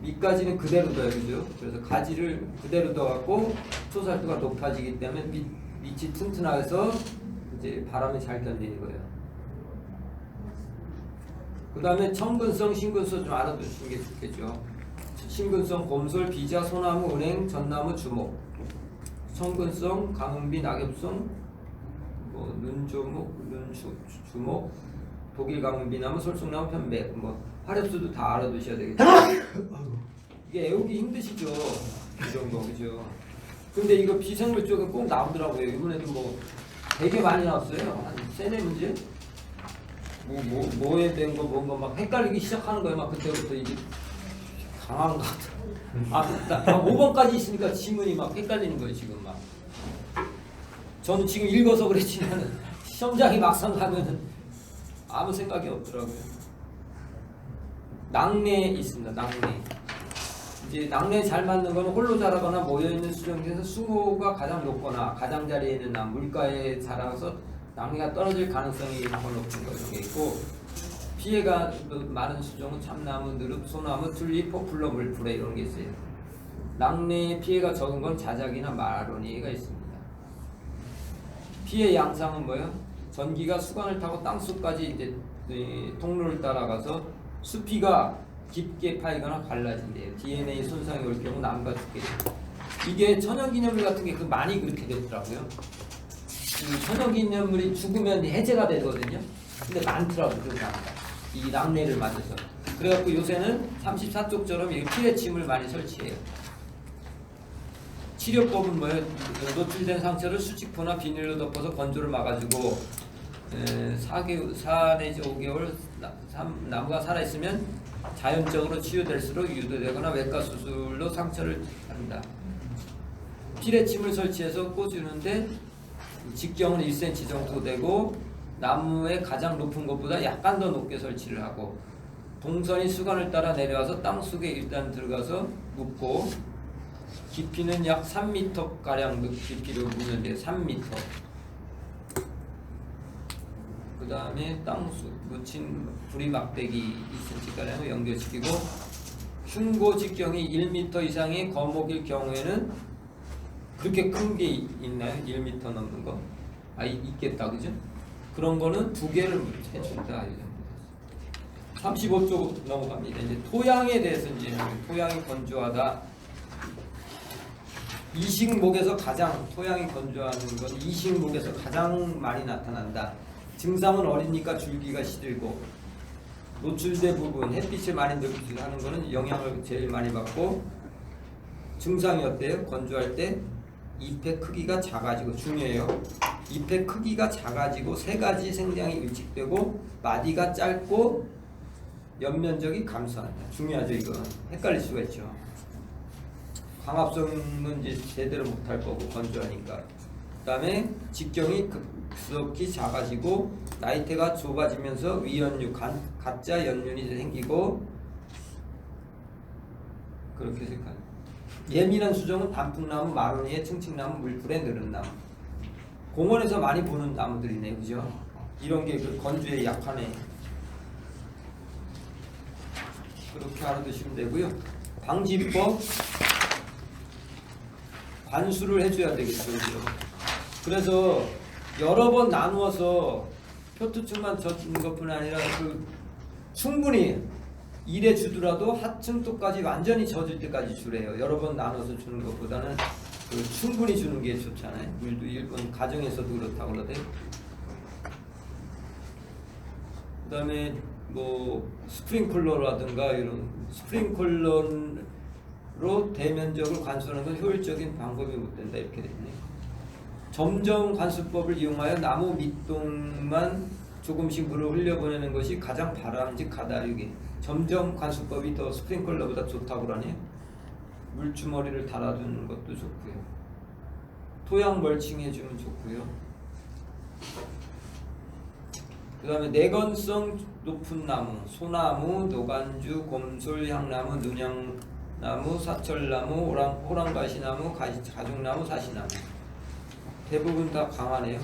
밑가지는 그대로 둬요, 그죠? 그래서 가지를 그대로 둬갖고 소살도가 높아지기 때문에 밑이 튼튼해서 이제 바람이 잘 견디는 거예요. 그 다음에 청근성, 신근성 좀 알아두시는 게 좋겠죠. 신근성, 곰솔, 비자, 소나무, 은행, 전나무, 주목. 청근성, 가뭄비, 낙엽송, 뭐 눈조목, 눈주목, 독일 가뭄비나무, 솔송나무, 편백, 뭐 화렵수도 다 알아두셔야 되겠죠. 이게 애우기 힘드시죠, 이런 거, 그죠? 근데 이거 비생물 쪽에 꼭 나오더라고요. 이번에도 뭐 되게 많이 나왔어요. 한 3-4문제? 뭐에 된 거, 뭔가 막 헷갈리기 시작하는 거예요. 막 그때부터 이제 강한 것 같아. 5번까지 있으니까 지문이 막 헷갈리는 거예요, 지금 막. 저는 지금 읽어서 그랬지만 시험장이 막상 가면은 아무 생각이 없더라고요. 낙내 있습니다. 낙내. 이제 낙내 잘 맞는 거는 홀로 자라거나 모여있는 수정 중에서 수모가 가장 높거나 가장자리에 있는 나무, 물가에 자라서 낙내가 떨어질 가능성이 더 높은 거 이런 게 있고, 피해가 많은 수종은 참나무, 느릅, 소나무, 튤립, 포플러, 물풀에 이런 게 있어요. 낙내 피해가 적은 건 자작이나 마로니가 있습니다. 피해 양상은 뭐예요? 전기가 수관을 타고 땅속까지 이제 통로를 따라가서 수피가 깊게 파이거나 갈라진대요. DNA 손상이 올 경우 남과 죽게 돼요. 이게 천연기념물 같은 게 많이 그렇게 되더라고요. 천연기념물이 죽으면 해제가 되거든요. 근데 많더라고요. 이 낙내를 맞아서. 그래갖고 요새는 34쪽처럼 피레침을 많이 설치해요. 치료법은 뭐예요? 노출된 상처를 수직포나 비닐로 덮어서 건조를 막아주고 4 내지 5개월 나무가 살아있으면 자연적으로 치유될수록 유도되거나 외과 수술로 상처를 한다. 피레침을 설치해서 꽂주는데 직경은 1cm 정도 되고 나무의 가장 높은 것보다 약간 더 높게 설치를 하고, 동선이 수관을 따라 내려와서 땅속에 일단 들어가서 묻고, 깊이는 약 3m 가량 깊이로 묻는 데 3m. 그 다음에 땅속 묻힌 부리 막대기 2cm 가량을 연결시키고, 흉고 직경이 1m 이상의 거목일 경우에는, 그렇게 큰 게 있나요? 1m 넘는 거? 있겠다, 그죠? 그런 거는 2개를 해준다. 35쪽 넘어갑니다. 이제 토양에 대해서 이제 토양이 건조하다. 이식목에서 가장 토양이 건조하는 건 이식목에서 가장 많이 나타난다. 증상은 어리니까 줄기가 시들고, 노출된 부분 햇빛을 많이 노출하는 거는 영향을 제일 많이 받고, 증상이 어때요? 건조할 때 잎의 크기가 작아지고, 중요해요. 잎의 크기가 작아지고 3가지 생장이 일찍되고 마디가 짧고 옆면적이 감소한다. 중요하죠. 이거 헷갈릴 수가 있죠. 광합성은 이제 제대로 못할 거고 건조하니까. 그 다음에 직경이 급속히 작아지고 나이테가 좁아지면서 위연류, 가짜 연륜이 생기고, 그렇게 생각합니다. 예민한 수종은 단풍나무, 마로니에, 층층나무, 물풀에, 느릅나무. 공원에서 많이 보는 나무들이네, 그죠? 이런 게 그 건조에 약하네. 그렇게 알아두시면 되고요. 방지법, 관수를 해줘야 되겠죠, 그죠? 그래서 여러 번 나누어서 표투축만 젖는 것뿐 아니라 충분히 1회 주더라도 하층도까지 완전히 젖을 때까지 주래요. 여러 번 나눠서 주는 것보다는 충분히 주는 게 좋잖아요. 물도 일본 가정에서도 그렇다고 그러대요. 그 다음에 뭐 스프링클러라든가 이런 스프링클러로 대면적을 관수하는 건 효율적인 방법이 못 된다 이렇게 됐네요. 점정 관수법을 이용하여 나무 밑동만 조금씩 물을 흘려보내는 것이 가장 바람직하다. 이게 점정 관수법이 더 스프링클러보다 좋다고 그러네요. 물주머니를 달아주는 것도 좋고요. 토양 멀칭해주면 좋고요. 그 다음에 내건성 높은 나무, 소나무, 노간주, 곰솔, 향나무, 눈향나무, 사철나무, 호랑가시나무, 가죽나무, 사시나무 대부분 다 강하네요.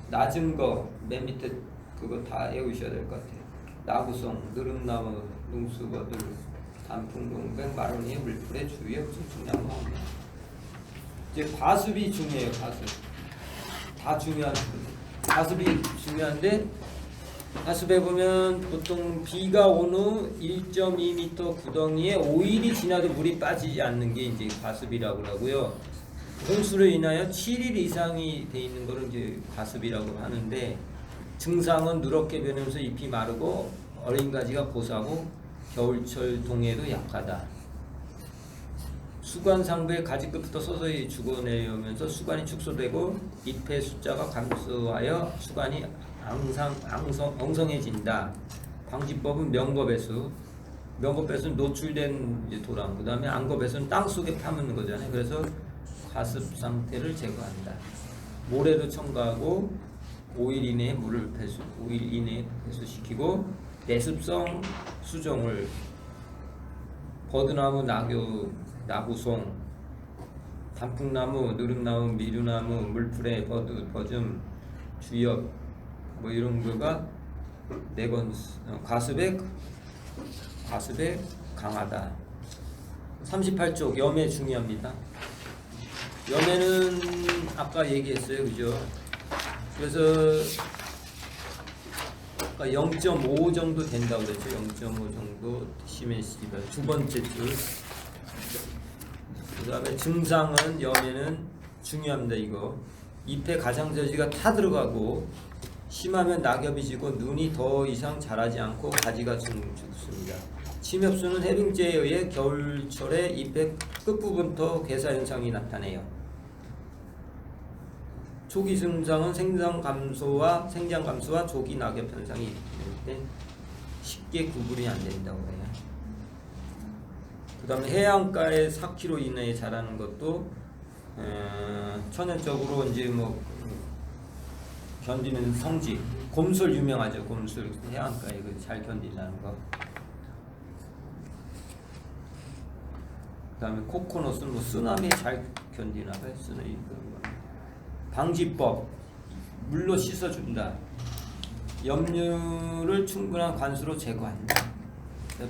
낮은 거 맨 밑에 그거 다 외우셔야 될 것 같아요. 나구송, 느릅나무, 능수거들, 단풍동백, 마로니, 물풀에 주위에 중나무. 이제 과습이 중요해요. 과습 다 중요한 과습이 중요한데 과습에 보면 보통 비가 온 후 1.2m 구덩이에 5일이 지나도 물이 빠지지 않는 게 이제 과습이라고 하고요. 홍수로 인하여 7일 이상이 돼 있는 거를 이제 과습이라고 하는데 증상은 누렇게 변하면서 잎이 마르고 어린 가지가 고사하고 겨울철 동해도 약하다. 수관 상부의 가지 끝부터 서서히 죽어내려면서 수관이 축소되고 잎의 숫자가 감소하여 수관이 엉성해진다. 방지법은 명거배수. 명거배수는 노출된 이제 도랑, 그 다음에 안거배수는 땅 속에 파묻는 거잖아요. 그래서 과습 상태를 제거한다. 모래도 첨가하고 5일 이내에 물을 5일 이내에 배수시키고 내습성 수종을 버드나무, 나구송, 단풍나무, 느릅나무, 미루나무, 물풀에 버즘, 주엽 뭐 이런 거가 과습에 강하다. 38쪽 염해 중요합니다. 염해는 아까 얘기했어요, 그죠? 그래서 아까 0.5 정도 된다고 그랬죠. 0.5 정도 심해지다. 두 번째 줄. 그 다음에 증상은 염해는 중요합니다. 이거 잎에 가장자지가 타 들어가고 심하면 낙엽이 지고 눈이 더 이상 자라지 않고 가지가 죽습니다. 침엽수는 해빙제에 의해 겨울철에 잎의 끝부분부터 괴사 현상이 나타내요. 초기 증상은 생장 감소와 조기 낙엽 현상이 있을 때 쉽게 구분이 안 된다고 해요. 그 다음에 해안가에 4km 이내에 자라는 것도 천연적으로 이제 뭐 견디는 성지, 곰솔 유명하죠. 곰솔 해안가에 잘 견딘다는 거. 그 다음에 코코넛은 뭐 쓰나미에 잘 견디나 봐요. 쓰나미 그런 거. 방지법, 물로 씻어준다. 염류를 충분한 관수로 제거한다.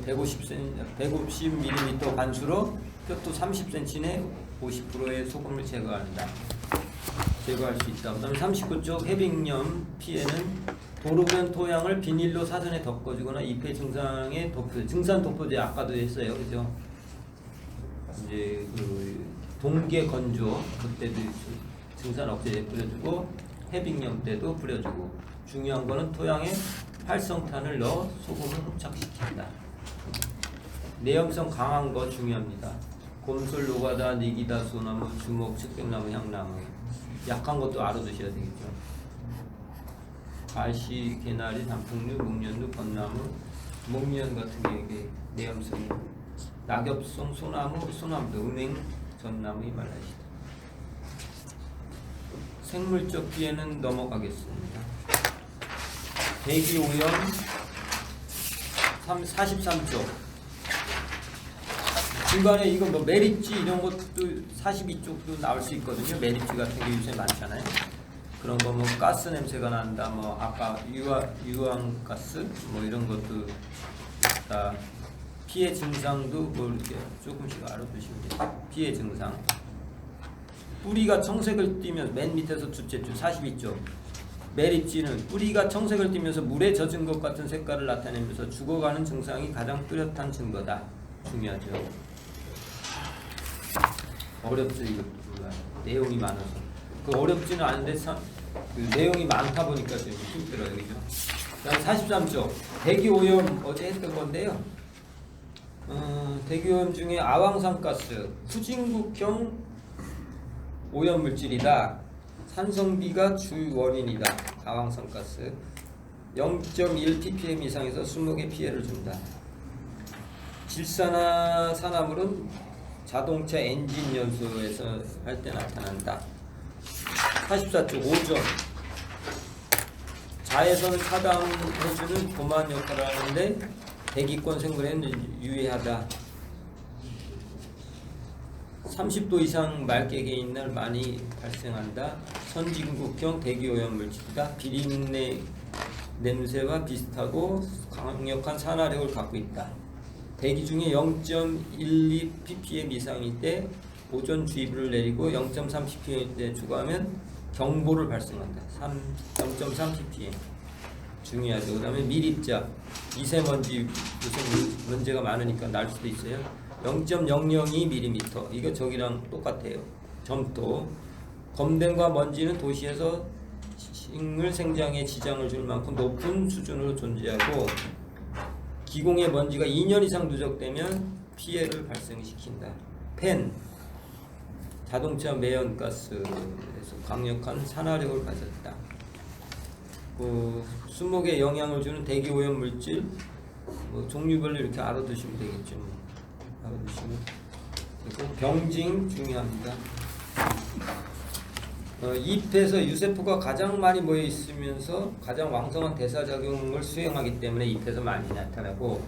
150mm 관수로 표토 30cm 내 50%의 소금을 제거할 수 있다. 그 다음에 39쪽 해빙염 피해는 도로변 토양을 비닐로 사전에 덮어주거나 잎의 증상에 증산 도포제 아까도 했어요, 그죠? 이제 그 동계 건조 그때도 증산 억제제 뿌려주고 해빙염 때도 뿌려주고 중요한 거는 토양에 활성탄을 넣어 소금을 흡착시킨다. 내염성 강한 거 중요합니다. 곰솔, 노가다, 니기다, 소나무, 주목, 측백나무, 향나무. 약한 것도 알아두셔야 되겠죠. 가시, 개나리, 단풍류, 목련류, 벚나무, 목련 같은 게 내염성이. 낙엽성, 소나무, 은행, 전나무, 히말라시다. 생물적 피해는 넘어가겠습니다. 대기오염 43쪽. 중간에 이거 뭐 메리지 이런 것도 42쪽도 나올 수 있거든요. 메리지 같은 게 요새 많잖아요. 그런 거 뭐 가스 냄새가 난다, 뭐 아까 유황가스 뭐 이런 것도 다 피해 증상도 뭐 이렇게 조금씩 알아두시면 돼요. 피해 증상. 뿌리가 청색을 띠면 맨 밑에서 둘째 줄 42쪽. 매립지는 뿌리가 청색을 띠면서 물에 젖은 것 같은 색깔을 나타내면서 죽어가는 증상이 가장 뚜렷한 증거다. 중요하죠. 어렵죠 이거 내용이 많아서. 그 어렵지는 않은데 참 그 내용이 많다 보니까 좀 힘들어요, 그죠? 그다음 43쪽 대기오염 어제 했던 건데요. 대기오염 중에 아황산가스 후진국형 오염물질이다. 산성비가 주 원인이다. 아황산가스 0.1 ppm 이상에서 수목에 피해를 준다. 질산화산화물은 자동차 엔진 연소에서 할 때 나타난다. 44쪽 오존 자외선 차단해주는 고만 역할을 하는데 대기권 생물에는 유해하다. 30도 이상 맑게 개인 날 많이 발생한다. 선진국형 대기오염 물질이다. 비린내 냄새와 비슷하고 강력한 산화력을 갖고 있다. 대기 중에 0.12 ppm 이상일 때 오존주의보를 내리고 0.3 ppm일 때 추가하면 경보를 발생한다. 0.3 ppm 중요하죠. 그 다음에 밀입자 미세먼지 무슨 문제가 많으니까 날 수도 있어요. 0.002mm 이거 저기랑 똑같아요. 점토 검댕과 먼지는 도시에서 식물 생장에 지장을 줄 만큼 높은 수준으로 존재하고 기공의 먼지가 2년 이상 누적되면 피해를 발생시킨다. 펜 자동차 매연가스에서 강력한 산화력을 가졌다. 수목에 영향을 주는 대기오염 물질 종류별로 이렇게 알아두시면 되겠죠. 알아두시면 그리고 병징 중요합니다. 잎에서 유세포가 가장 많이 모여 있으면서 가장 왕성한 대사작용을 수행하기 때문에 잎에서 많이 나타나고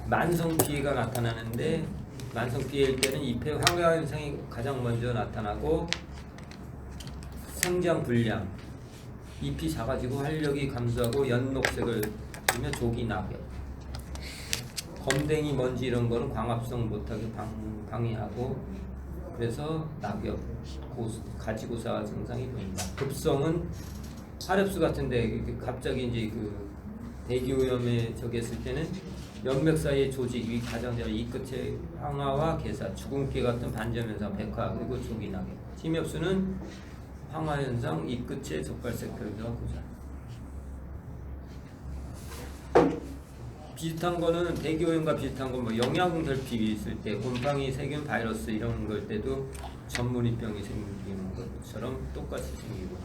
만성 피해가 나타나는데 만성 피해일 때는 잎의 황화 현상이 가장 먼저 나타나고 생장 불량 잎이 작아지고 활력이 감소하고 연녹색을 띠며 조기 낙엽 검댕이 먼지 이런 거는 광합성 못하게 방해하고 그래서 낙엽 가지고사 증상이 보인다. 급성은 하렵수 같은데 갑자기 이제 그 대기오염에 저기 했을 때는 연맥 사이의 조직 위 가장자리 이 끝에 황화와 개사 주근깨 같은 반점현상 백화 그리고 조기 낙엽 침엽수는 황화 현상 이 끝에 적발색 결과 고사. 비슷한 거는 대기오염과 비슷한 건 뭐 영양 결핍이 있을 때 곰팡이 세균 바이러스 이런 걸 때도 전문이병이 생기는 것처럼 똑같이 생기고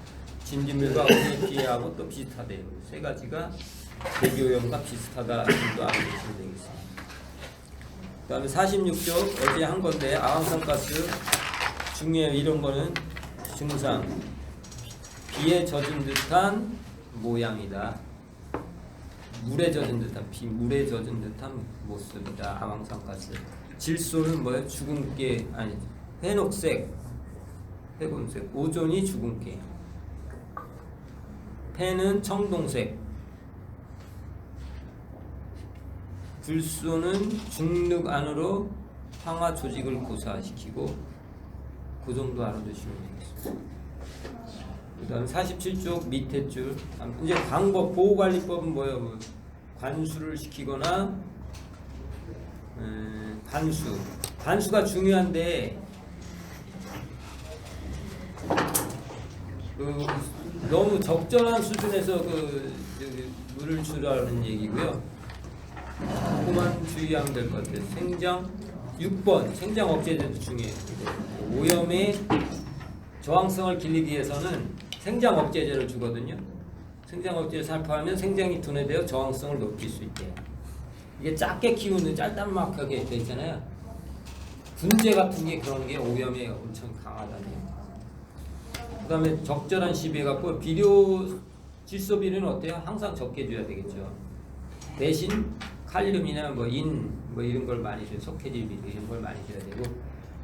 진딧물과 어린이 피해하고 또 비슷하대요. 세 가지가 대기오염과 비슷하다 정도 알아두시면 되겠습니다. 그 다음에 46쪽 어제 한 건데 아황산가스 중에 이런 거는 증상 비에 젖은 듯한 모양이다. 물에 젖은 듯한 물에 젖은 듯한 모습이다. 아황산가스 질소는 뭐예요? 주근깨 아니 회녹색 회금색 오존이 주근깨 펜은 청동색 불소는 중륵 안으로 황화 조직을 고사시키고 그 정도 알아두시면 되겠습니다. 그 다음 47쪽 밑에 줄 이제 방법 보호관리법은 뭐예요? 뭐 관수를 시키거나 관수가 중요한데 너무 적절한 수준에서 물을 주라는 얘기고요. 그만 주의하면 될 것 같아요. 생장 6번 생장 억제제도 중요해요. 오염의 저항성을 길리기 위해서는 생장 억제제를 주거든요. 생장 억제를 살포하면 생장이 둔해되어 저항성을 높일 수 있대요. 이게 작게 키우는 짤딱막하게 돼 있잖아요. 분재 같은 게 그런 게 오염에 엄청 강하다네요. 그 다음에 적절한 시비해갖고 비료 질소 비료는 어때요? 항상 적게 줘야 되겠죠. 대신 칼륨이나 뭐 이런 걸 많이 줘요. 석회질 비료 이런 걸 많이 줘야 되고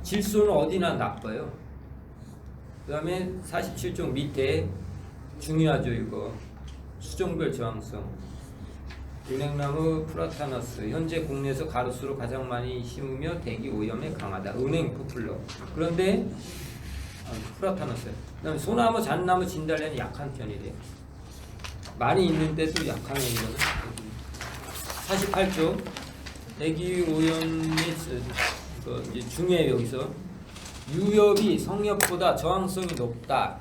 질소는 어디나 나빠요. 그 다음에 47쪽 밑에 중요하죠. 이거 수종별 저항성 은행나무 프라타너스 현재 국내에서 가로수로 가장 많이 심으며 대기 오염에 강하다. 은행 포플러. 그런데 프라타노스. 그다음에 소나무, 잣나무, 진달래는 약한 편이래요. 많이 있는데도 약하면 이거는 48조 대기 오염의 이제 중요해요. 여기서 유엽이 성엽보다 저항성이 높다.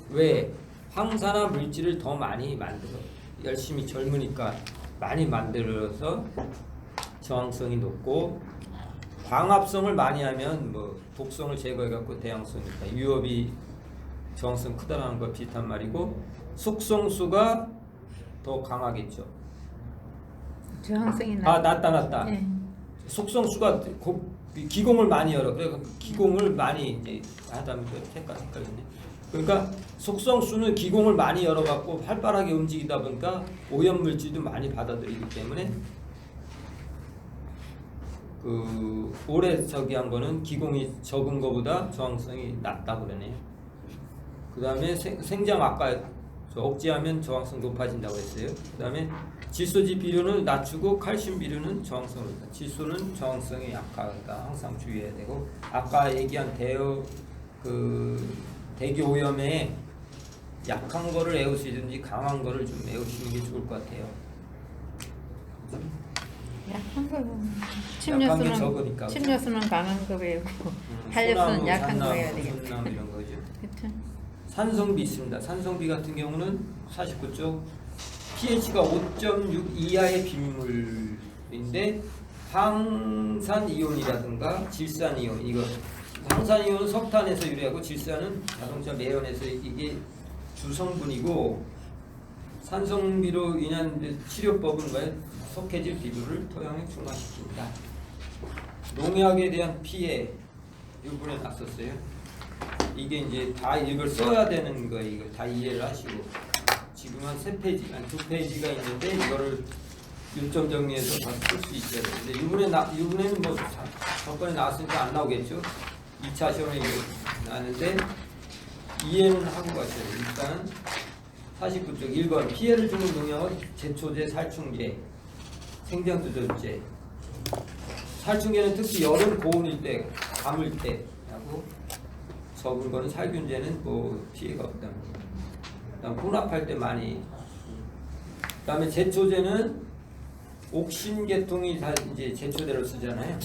왜? 황산화 물질을 더 많이 만들어. 열심히 젊으니까 많이 만들어서 저항성이 높고, 광합성을 많이 하면 뭐 독성을 제거해 갖고 대항성이 있다. 유엽이 저항성 크다라는 거 비슷한 말이고, 숙성수가 더 강하겠죠. 저항성이 낮다. 네. 속성수가 기공을 많이 열어. 그래서 기공을 많이 이제 하다면 헷갈리네. 그러니까 속성수는 기공을 많이 열어갖고 활발하게 움직이다 보니까 오염 물질도 많이 받아들이기 때문에 그 오래 저기 한 거는 기공이 적은 거보다 저항성이 낮다 그러네요. 그 다음에 생장 아까 저 억제하면 저항성 높아진다고 했어요. 그 다음에 질소지 비료는 낮추고 칼슘 비료는 저항성을 높다. 질소는 저항성이 약하다. 항상 주의해야 되고, 아까 얘기한 대기 오염에 약한 거를 애우시든지 강한 거를 좀 애우시는 게 좋을 것 같아요. 약한 거 약한 게 적으니까. 침료수는 강한 거 배우고 탄력수는 약한 거 해야 되겠다. 소나무 이런 거죠. 그렇죠. 산성비 있습니다. 산성비 같은 경우는 49쪽 pH가 5.6 이하의 빗물인데 황산이온이라든가 질산이온, 이거 황산이온은 석탄에서 유래하고 질산은 자동차 매연에서 이게 주성분이고, 산성비로 인한 치료법은 뭐예요? 석회질 비두를 토양에 중화시킨다. 농약에 대한 피해 이번에 났었어요. 이게 이제 다 이걸 써야 되는 거예요. 이걸 다 이해를 하시고, 지금 한 3페이지, 한 2페이지가 있는데 이거를 요점 정리해서 다 쓸 수 있어야 되는데, 이번에는 뭐 저번에 나왔으니까 안 나오겠죠. 2차 시험에 나왔는데 이해는 하고 가셔야 돼요. 일단 49쪽 1번 피해를 주는 농약은 제초제, 살충제, 생장조절제. 살충제는 특히 여름 고온일 때, 감을 때 하고, 적은 거는 살균제는 뭐 피해가 없다. 그다음 혼합할 때 많이. 그다음에 제초제는 옥신 계통이 다 이제 제초제로 쓰잖아요.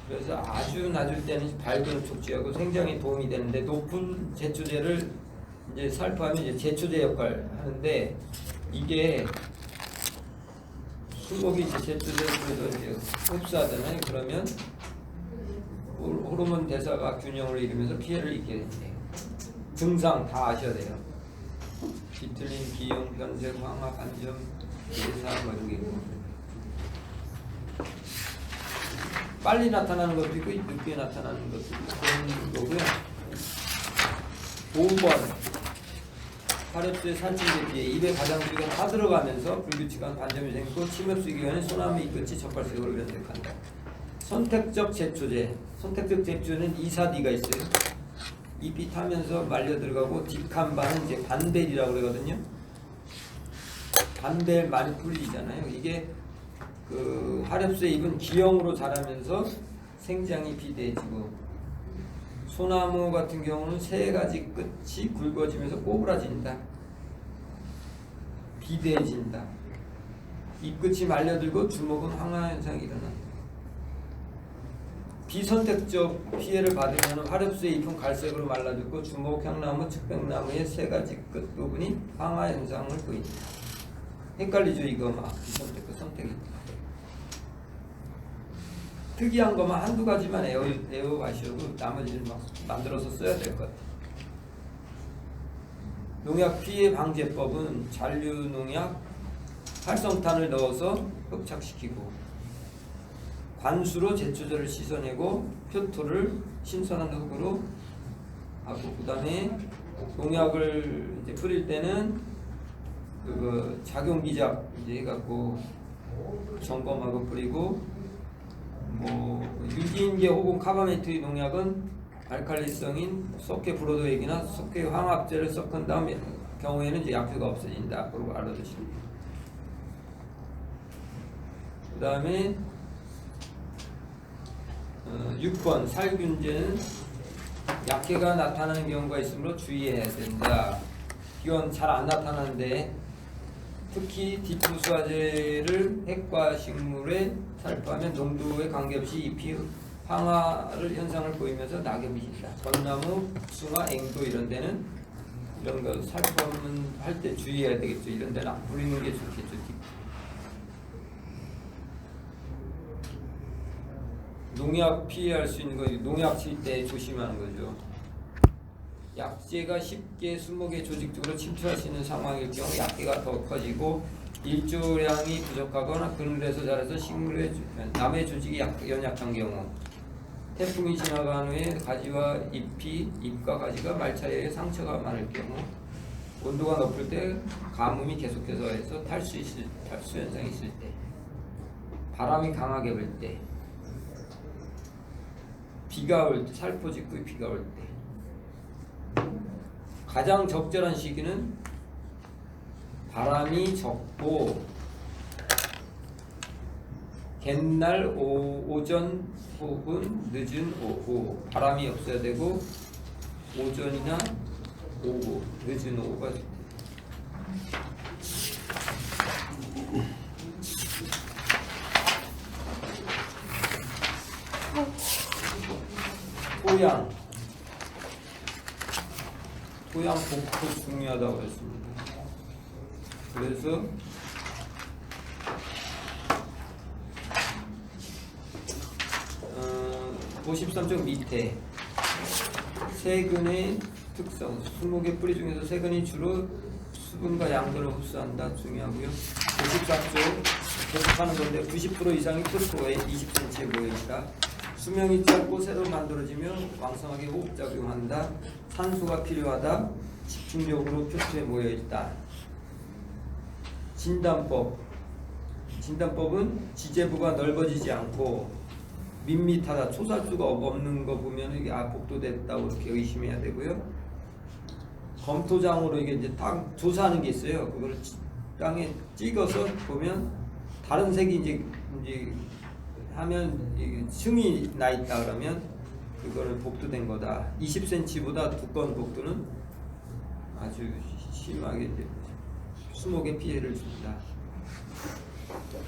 그래서 아주 낮을 때는 발균을 촉진하고 생장에 도움이 되는데, 높은 제초제를 이제 살포하면 이제 제초제 역할을 하는데, 이게 수목이 이제 제초제를 이제 흡수하잖아요. 그러면 호르몬 대사가 균형을 이루면서 피해를 입게 돼요. 증상 다 아셔야 돼요. 비틀림, 기형, 변색, 황화, 반점, 예사 뭐 이런 게 있고, 빨리 나타나는 것도 있고 늦게 나타나는 것도 있고 그런 거고요. 5번 화렵수의 살충제 피해, 입에 가장주가 타들어가면서 불규칙한 반점이 생기고 침엽수 기간에 소나무 잎끝이 적발색으로 변색한다. 선택적 제초제, 선택적 제초제는 이사디가 있어요. 잎이 타면서 말려 들어가고, 디칸바는 이제 반벨이라고 그러거든요. 반벨 많이 풀리잖아요. 이게 그 화렵수의 잎은 기형으로 자라면서 생장이 비대해지고, 소나무 같은 경우는 세 가지 끝이 굵어지면서 꼬부라진다. 비대해진다. 잎끝이 말려들고 주먹은 황화 현상이 일어난다. 비선택적 피해를 받으면 화렵수의 잎은 갈색으로 말라졌고, 주먹, 향나무, 측백나무의 세 가지 끝 부분이 황화 현상을 보인다. 헷갈리죠 이거 막 비선택과 선택이. 특이한 것만 한두 가지만 애워가시고 나머지는 막 만들어서 써야 될 것 같아요. 농약 피해 방제법은 잔류 농약, 활성탄을 넣어서 흡착시키고, 관수로 제초제를 씻어내고, 표토를 신선한 흙으로 하고, 그 다음에 농약을 이제 뿌릴 때는 그 작용기작 이제 해갖고 점검하고 뿌리고, 뭐 유기인계 혹은 카바메트의 농약은 알칼리성인 석회 브로도액이나 석회 황합제를 섞은 다음 경우에는 이제 약효가 없어진다. 그러고 알아두시면 돼요. 그 다음에 6번 살균제는 약해가 나타나는 경우가 있으므로 주의해야 된다. 이건 잘 안 나타나는데 특히 디프수화제를 핵과 식물에 살포하면 농도에 관계없이 잎이 황화를 현상을 보이면서 낙엽이 진다. 전나무, 숭아, 앵도 이런 데는 이런 거 살포할 때 주의해야 되겠죠. 이런 데는 안 뿌리는 게 좋겠죠. 농약 피해할 수 있는 거, 농약 칠 때 조심하는 거죠. 약재가 쉽게 수목의 조직적으로 침투할 수 있는 상황일 경우 약재가 더 커지고 일조량이 부족하거나 그늘에서 자라서 식물의 남의 조직이 연약한 경우, 태풍이 지나간 후에 가지와 잎과 가지가 말차에 상처가 많을 경우, 온도가 높을 때 가뭄이 계속해서 해서 탈수 현상이 있을 때, 바람이 강하게 불 때, 비가 올 때, 살포 직후에 비가 올 때, 가장 적절한 시기는 바람이 적고 갯날 오전 혹은 늦은 오후, 바람이 없어야 되고 오전이나 오후, 늦은 오후가 좋다. 토양 복도 중요하다고 했습니다. 그래서 어, 53쪽 밑에 세근의 특성, 수목의 뿌리 중에서 세근이 주로 수분과 양분을 흡수한다. 중요하고요. 54쪽 계속하는 건데 90% 이상이 표토에 20cm에 모여있다. 수명이 짧고 새로 만들어지며 왕성하게 호흡작용한다. 산소가 필요하다. 집중력으로 표토에 모여있다. 진단법은 지재부가 넓어지지 않고 밋밋하다. 초살수가 없는 거 보면 이게 복도됐다고 이렇게 의심해야 되고요. 검토장으로 이게 이제 땅 조사하는 게 있어요. 그거를 땅에 찍어서 보면 다른 색이 이제 하면 층이 나 있다 그러면 그거를 복도된 거다. 20cm보다 두꺼운 복도는 아주 심하게 이제 수목에 피해를 줍니다.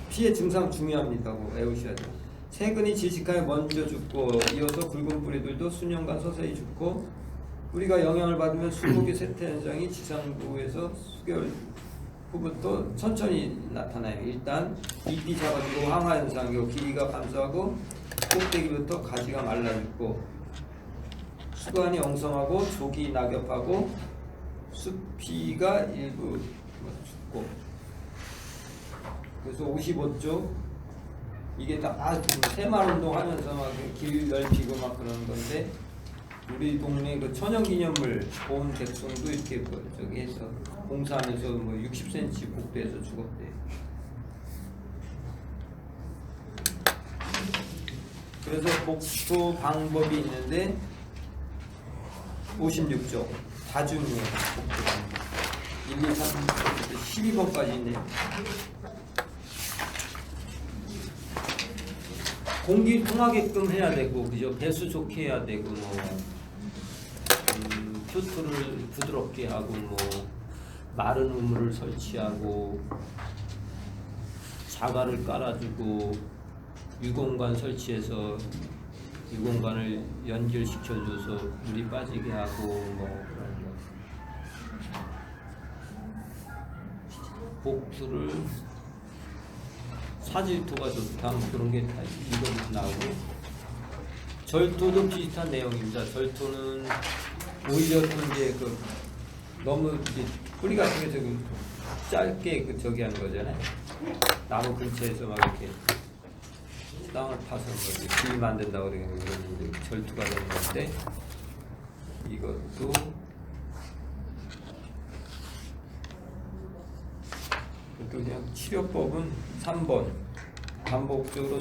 피해 증상 중요합니다고 외우셔야 돼요. 세근이 질식하여 먼저 죽고 이어서 굵은 뿌리들도 수년간 서서히 죽고 뿌리가 영향을 받으면 수목의 쇠퇴 현상이 지상부에서 수개월 후부터 천천히 나타나요. 일단 잎이 작아지고 황화 현상이고 길이가 감소하고 꼭대기부터 가지가 말라 죽고 수관이 엉성하고 족이 낙엽하고 숲이가 일부 죽고. 그래서 55쪽 이게 다 새마을 운동하면서 막 길 넓히고 막 그러는 건데 우리 동네 그 천연기념물 보온 백성도 이렇게 저기 해서 공사하면서 뭐 60cm 복도에서 죽었대. 그래서 복도 방법이 있는데 56쪽 다중의 복도 방법 1, 2, 3, 12번까지 있네요. 공기 통하게끔 해야 되고, 그죠? 배수 좋게 해야 되고, 표토를 부드럽게 하고, 마른 우물을 설치하고, 자갈을 깔아주고, 유공관 설치해서 유공관을 연결시켜줘서 물이 빠지게 하고, 그런 거. 복수를 사질토가 좋다, 그런 게 다 이거 나오고, 절토도 비슷한 내용입니다. 절토는 오히려 또 이제 너무 이제 뿌리 같은 게 저기 짧게 저기 하는 거잖아요. 나무 근처에서 막 이렇게 땅을 파서 길 만든다고 그러는데 절토가 되는 건데, 이것도 그냥 치료법은 3번 반복적으로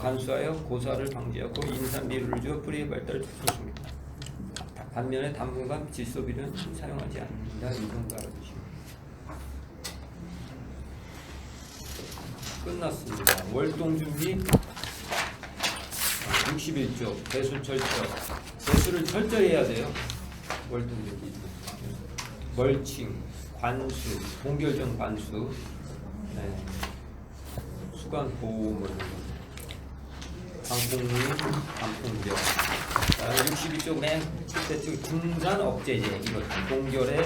간수하여 고사를 방지하고 인산비료를 주어 뿌리의 발달을 촉진합니다. 반면에 당분간 질소비료는 사용하지 않는다. 이 정도 알아두시면 끝났습니다. 월동 준비 61쪽 배수 철저. 배수를 철저히 해야 돼요. 월등히 멀칭, 관수, 동결정 관수, 네. 수관 보호 뭐 이런 거. 방풍리, 방풍경. 62쪽 맨 끝에 중산 억제제 이거 동결에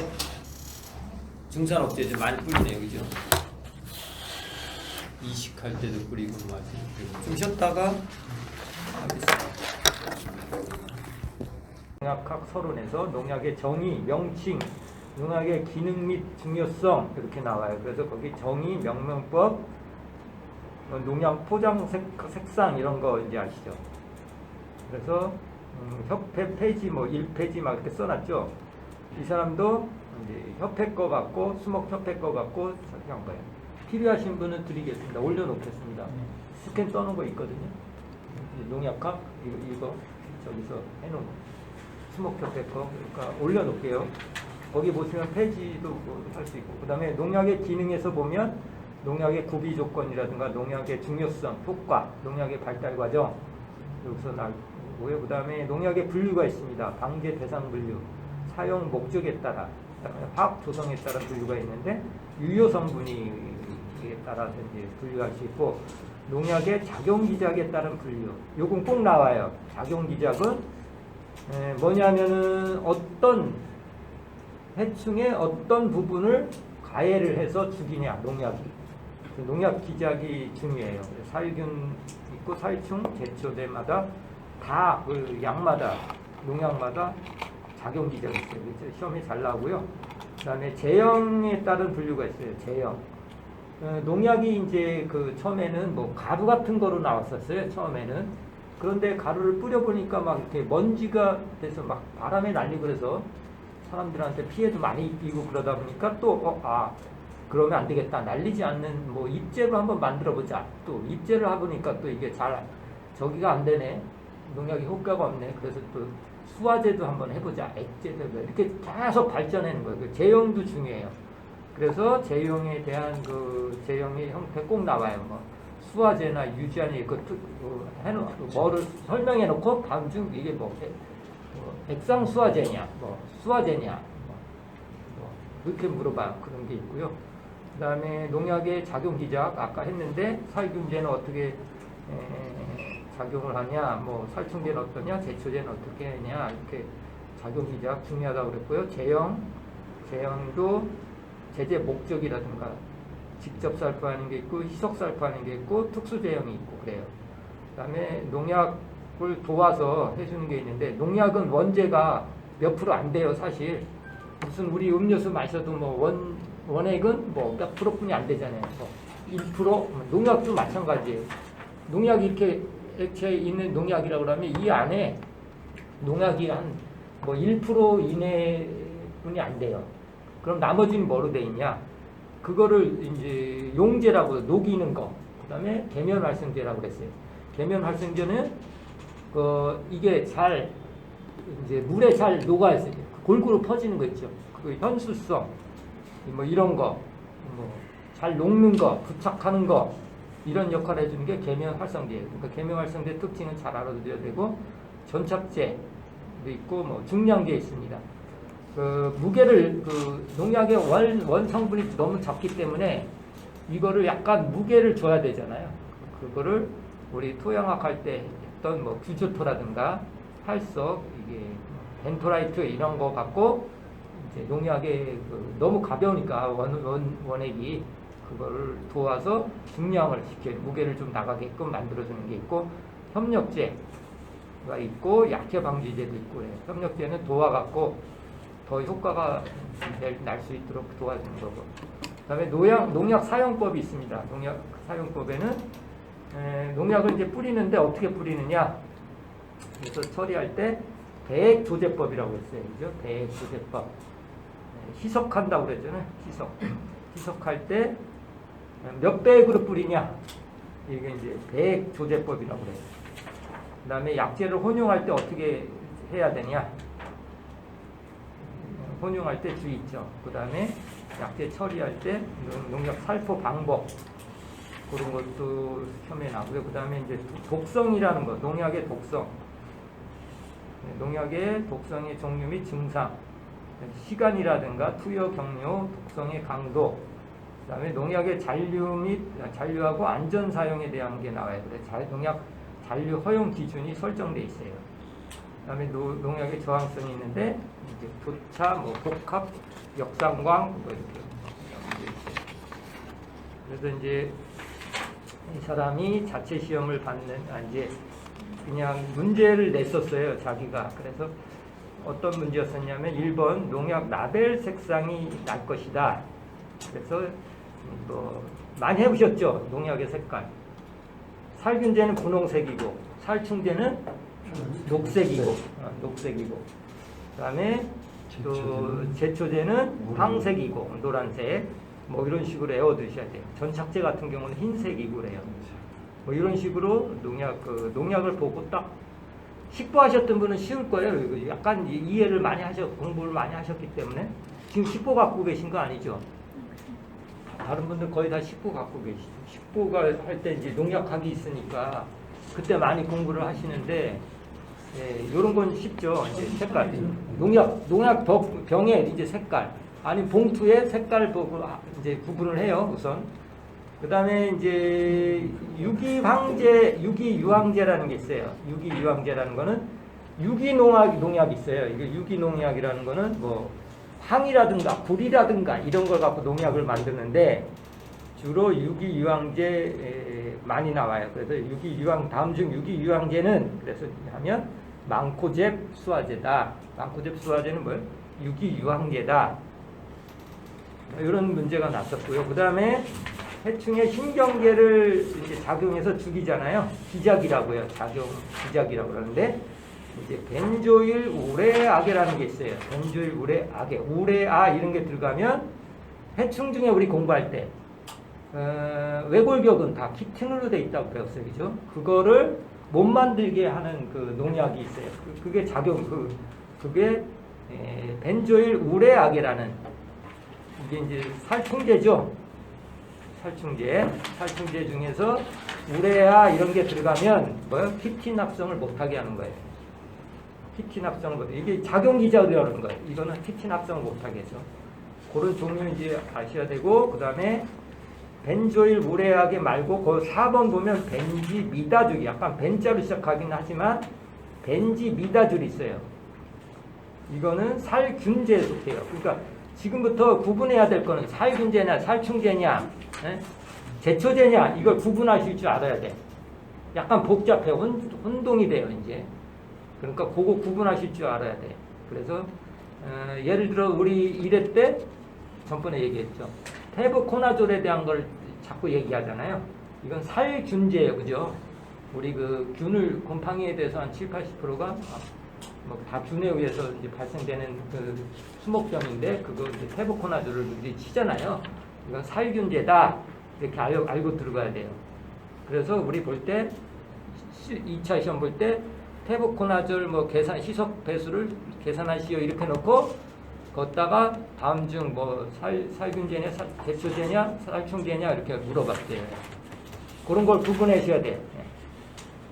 중산 억제제 많이 뿌리네요, 그죠? 이식할 때도 뿌리고 말이죠. 좀 쉬었다가 하겠습니다. 농약학 서론에서 농약의 정의, 명칭, 농약의 기능 및 중요성 이렇게 나와요. 그래서 거기 정의, 명명법, 농약 포장 색상 이런 거 이제 아시죠? 그래서 협회 페이지 뭐 1페이지 막 이렇게 써놨죠. 이 사람도 이제 협회 거 같고 수목 협회 거 같고 저렇게 한 거예요. 필요하신 분은 드리겠습니다. 올려놓겠습니다. 스캔 떠는 거 있거든요. 농약학 이거 저기서 해놓은 거. 수목협회 거 그러니까 올려놓을게요. 거기 보시면 페이지도 할 수 있고 그 다음에 농약의 기능에서 보면 농약의 구비 조건이라든가 농약의 중요성, 효과, 농약의 발달 과정 여기서 나오고요. 그 다음에 농약의 분류가 있습니다. 방제 대상 분류, 사용 목적에 따라, 그다음에 화학 조성에 따라 분류가 있는데 유효 성분에 따라서 이제 분류할 수 있고 농약의 작용 기작에 따른 분류. 요건 꼭 나와요. 작용 기작은 뭐냐면은 어떤 해충의 어떤 부분을 가해를 해서 죽이냐 농약이. 농약 기작이 중요해요. 살균 있고 살충 제초제마다 다 그 약마다 농약마다 작용 기작이 있어요. 시험에 잘 나오고요. 그다음에 제형에 따른 분류가 있어요. 제형. 농약이 이제 그 처음에는 뭐 가루 같은 거로 나왔었어요. 처음에는. 그런데 가루를 뿌려보니까 막 이렇게 먼지가 돼서 막 바람에 날리고 그래서 사람들한테 피해도 많이 입히고 그러다 보니까 또 그러면 안 되겠다. 날리지 않는 뭐 입제로 한번 만들어 보자. 또 입제를 해보니까 또 이게 잘 저기가 안 되네. 농약이 효과가 없네. 그래서 또 수화제도 한번 해보자. 액제도 이렇게 계속 발전하는 거예요. 그 제형도 중요해요. 그래서 제형에 대한 그 제형의 형태 꼭 나와요. 뭐 수화제나 유지안이 뭐를 설명해 놓고 다음 중 이게 뭐 액상 수화제냐, 뭐 수화제냐, 뭐 이렇게 물어봐 그런 게 있고요. 그다음에 농약의 작용 기작 아까 했는데 살균제는 어떻게 작용을 하냐, 뭐 살충제는 어떠냐, 제초제는 어떻게 하냐 이렇게 작용 기작 중요하다고 그랬고요. 제형도 제재 목적이라든가 직접 살포하는 게 있고 희석 살포하는 게 있고 특수 제형이 있고 그래요. 그다음에 농약을 도와서 해주는 게 있는데 농약은 원재가 몇 프로 안 돼요 사실. 무슨 우리 음료수 마셔도 뭐 원액은 뭐 몇 프로뿐이 안 되잖아요. 뭐 1% 농약도 마찬가지예요. 농약이 이렇게 액체에 있는 농약이라고 그러면 이 안에 농약이 한 뭐 1% 이내뿐이 안 돼요. 그럼 나머지는 뭐로 돼 있냐? 그거를 이제 용제라고 녹이는 거. 그다음에 계면활성제라고 그랬어요. 계면활성제는 이게 잘 이제 물에 잘 녹아 있어요. 골고루 퍼지는 거 있죠. 그 현수성 뭐 이런 거, 뭐 잘 녹는 거, 부착하는 거 이런 역할을 해주는 게 계면활성제예요. 그러니까 계면활성제 특징은 잘 알아둬야 되고 전착제도 있고 뭐 중량제 있습니다. 그 무게를 그 농약의 원 성분이 너무 작기 때문에 이거를 약간 무게를 줘야 되잖아요. 그거를 우리 토양학 할 때 했던 뭐 규조토라든가 활석 이게 벤토라이트 이런 거 갖고 이제 농약에 너무 가벼우니까 원액이 그거를 도와서 중량을 시켜 무게를 좀 나가게끔 만들어주는 게 있고 협력제가 있고 약해 방지제도 있고 그래요. 협력제는 도와갖고 더 효과가 날 수 있도록 도와주는 거고. 그다음에 농약 사용법이 있습니다. 농약 사용법에는 농약을 이제 뿌리는데 어떻게 뿌리느냐? 그래서 처리할 때 배액 조제법이라고 했어요. 그죠? 배액 조제법. 희석한다고 그랬잖아요. 희석할 때 몇 배액으로 뿌리냐? 이게 이제 배액 조제법이라고 그래요. 그다음에 약재를 혼용할 때 어떻게 해야 되냐? 혼용할 때 주의 있죠. 그 다음에 약재 처리할 때 농약 살포 방법 그런 것도 시험에 나오고요. 그 다음에 이제 독성이라는 거, 농약의 독성. 농약의 독성의 종류 및 증상, 시간이라든가 투여 경로, 독성의 강도, 그 다음에 농약의 잔류하고 안전 사용에 대한 게 나와요. 그래서 농약 잔류 허용 기준이 설정돼 있어요. 그 다음에 농약의 저항성이 있는데 이제 교차, 뭐 복합, 역상광 뭐 이렇게 있어요. 그래서 이제 이 사람이 자체 시험을 받는 이제 그냥 문제를 냈었어요, 자기가. 그래서 어떤 문제였었냐면 1번 농약 라벨 색상이 날 것이다. 그래서 뭐 많이 해보셨죠? 농약의 색깔. 살균제는 분홍색이고 살충제는 녹색이고 녹색이고. 그다음에 또 제초제는 황색이고 노란색. 뭐 이런 식으로 외워두셔야 돼요. 전착제 같은 경우는 흰색이고 그래요. 뭐 이런 식으로 농약을 보고 딱 식보하셨던 분은 쉬울 거예요. 이거 약간 이해를 많이 공부를 많이 하셨기 때문에 지금 식보 갖고 계신 거 아니죠? 다른 분들 거의 다 식보 갖고 계시죠. 식보가 할 때 이제 농약학이 있으니까 그때 많이 공부를 하시는데 이런 건 쉽죠. 이제 색깔, 농약 병에 이제 색깔, 아니 봉투에 색깔 보고 이제 구분을 해요. 우선. 그 다음에 이제 유기유황제라는 게 있어요. 유기유황제라는 거는 유기농약이 있어요. 이게 유기농약이라는 거는 뭐 황이라든가 불이라든가 이런 걸 갖고 농약을 만드는데 주로 유기유황제 많이 나와요. 그래서 다음 중 유기유황제는 그래서 하면 망코잽 수화제다. 망코잽 수화제는 뭐예요? 유기유황제다. 이런 문제가 났었고요. 그 다음에 해충의 신경계를 이제 작용해서 죽이잖아요. 기작이라고요. 기작이라고 그러는데 이제 벤조일 우레아게라는 게 있어요. 벤조일 우레아게, 우레아 이런 게 들어가면 해충 중에 우리 공부할 때 외골격은 다 키틴으로 돼 있다고 배웠어요, 그죠? 그거를 못 만들게 하는 그 농약이 있어요. 그게 그게 벤조일 우레아게라는 이게 이제 살충제죠. 살충제 중에서 우레아 이런 게 들어가면 뭐요? 키틴 합성을 못하게 하는 거예요. 키틴 합성을 못해. 이게 작용기작이라는 거예요. 이거는 키틴 합성을 못하게 해서. 그런 종류 이제 아셔야 되고, 그 다음에 벤조일 우레아게 말고 그 4번 보면 벤지미다졸, 약간 벤자로 시작하긴 하지만 벤지미다졸이 있어요. 이거는 살균제에 속해요. 그러니까 지금부터 구분해야 될 거는 살균제냐 살충제냐 제초제냐 이걸 구분하실 줄 알아야 돼. 약간 복잡해. 혼동이 돼요 이제. 그러니까 그거 구분하실 줄 알아야 돼. 그래서 예를 들어 우리 1회 때 전번에 얘기했죠. 테브코나졸에 대한 걸 자꾸 얘기하잖아요. 이건 살균제예요. 그죠? 우리 그 균을 곰팡이에 대해서 한 70~80%가 뭐 다 균에 의해서 이제 발생되는 그 수목병인데 그거 이제 테브코나졸을 우리 치잖아요. 이건 살균제다. 이렇게 알고 들어가야 돼요. 그래서 우리 볼 때 2차 시험 볼 때 테브코나졸 뭐 희석 배수를 계산하시오 이렇게 놓고 걷다가 다음 중 뭐 살균제냐 제초제냐 살충제냐 이렇게 물어봤대요. 그런 걸 구분하셔야 돼요.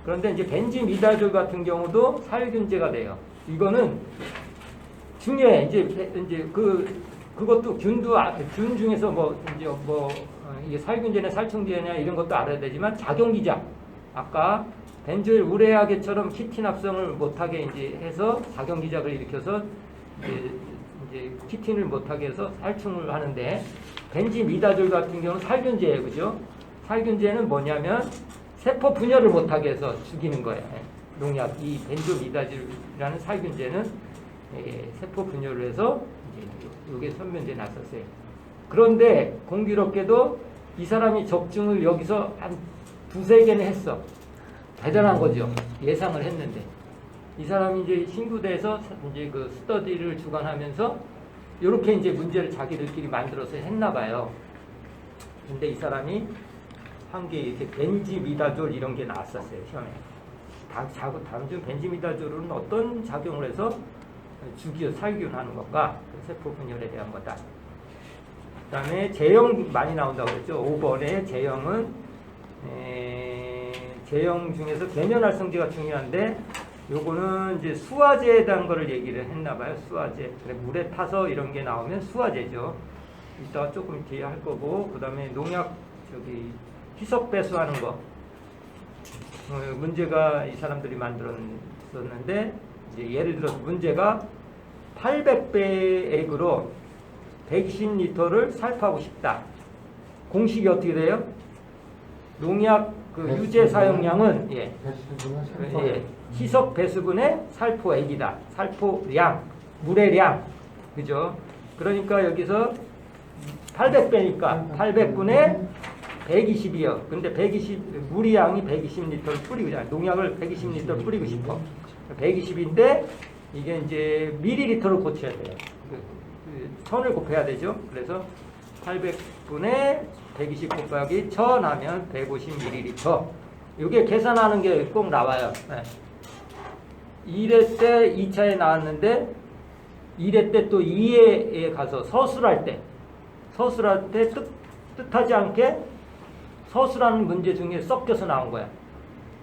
그런데 이제 벤지미다졸 같은 경우도 살균제가 돼요. 이거는 중요해. 이제 그것도 균 중에서 이게 살균제냐 살충제냐 이런 것도 알아야 되지만 작용기작 아까 벤조일 우레아게처럼 키틴 합성을 못하게 이제 해서 작용기작을 일으켜서 이제 키틴을 못하게 해서 살충을 하는데 벤지미다졸 같은 경우는 살균제예요, 그죠? 살균제는 뭐냐면 세포 분열을 못하게 해서 죽이는 거예요. 농약 이 벤조미다졸이라는 살균제는 세포 분열을 해서 이게 선면제 났었어요. 그런데 공교롭게도 이 사람이 적중을 여기서 한 2~3개는 했어. 대단한 거죠. 예상을 했는데. 이 사람이 이제 신구대에서 이제 그 스터디를 주관하면서 이렇게 이제 문제를 자기들끼리 만들어서 했나 봐요. 근데 이 사람이 한 게 이렇게 벤지미다졸 이런 게 나왔었어요, 시험에. 다음 중 벤지미다졸은 어떤 작용을 해서 살균하는 건가? 세포 분열에 대한 거다. 그 다음에 제형 많이 나온다고 했죠. 5번에 제형은 제형 중에서 계면활성제가 중요한데 요거는 이제 수화제에 대한 거를 얘기를 했나 봐요. 수화제. 그래, 물에 타서 이런 게 나오면 수화제죠. 이따가 조금 뒤에 할 거고, 그다음에 농약 희석 배수하는 거. 문제가 이 사람들이 만들었었는데, 이제 예를 들어서 문제가 800배 액으로 120리터를 살포하고 싶다. 공식이 어떻게 돼요? 농약 유제 사용량은 희석 배수분의 살포액이다. 살포량, 물의 량, 그죠? 그러니까 여기서 800배니까 800분의 120이요. 근데 120 물의 양이 120리터를 뿌리고 농약을 120리터 뿌리고 싶어. 120인데 이게 이제 밀리리터로 고쳐야 돼요. 천을 곱해야 되죠. 그래서 800분의 120 곱하기 1000 하면 150ml. 이게 계산하는 게 꼭 나와요. 네. 1회 때 2차에 나왔는데 1회 때 또 2회에 가서 서술할 때 뜻하지 않게 서술하는 문제 중에 섞여서 나온 거야.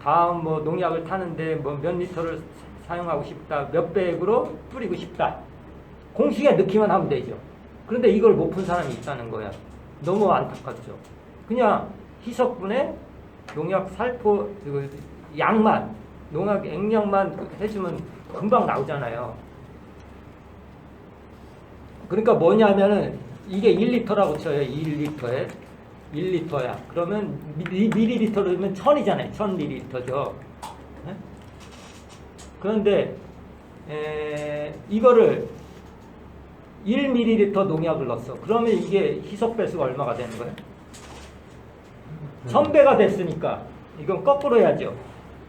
다음 뭐 농약을 타는데 뭐 몇 리터를 사용하고 싶다, 몇 배액으로 뿌리고 싶다. 공식에 넣기만 하면 되죠. 그런데 이걸 못 푼 사람이 있다는 거야. 너무 안타깝죠. 그냥 희석분에 농약 살포 양만, 농약 액량만 해주면 금방 나오잖아요. 그러니까 뭐냐면은 이게 1리터라고 쳐요. 1리터에 1리터야. 그러면 밀리리터로 하면 1000이잖아요. 1000ml죠. 그런데 이거를 1ml 농약을 넣었어. 그러면 이게 희석 배수가 얼마가 되는 거예요? 1000배가 됐으니까 이건 거꾸로 해야죠.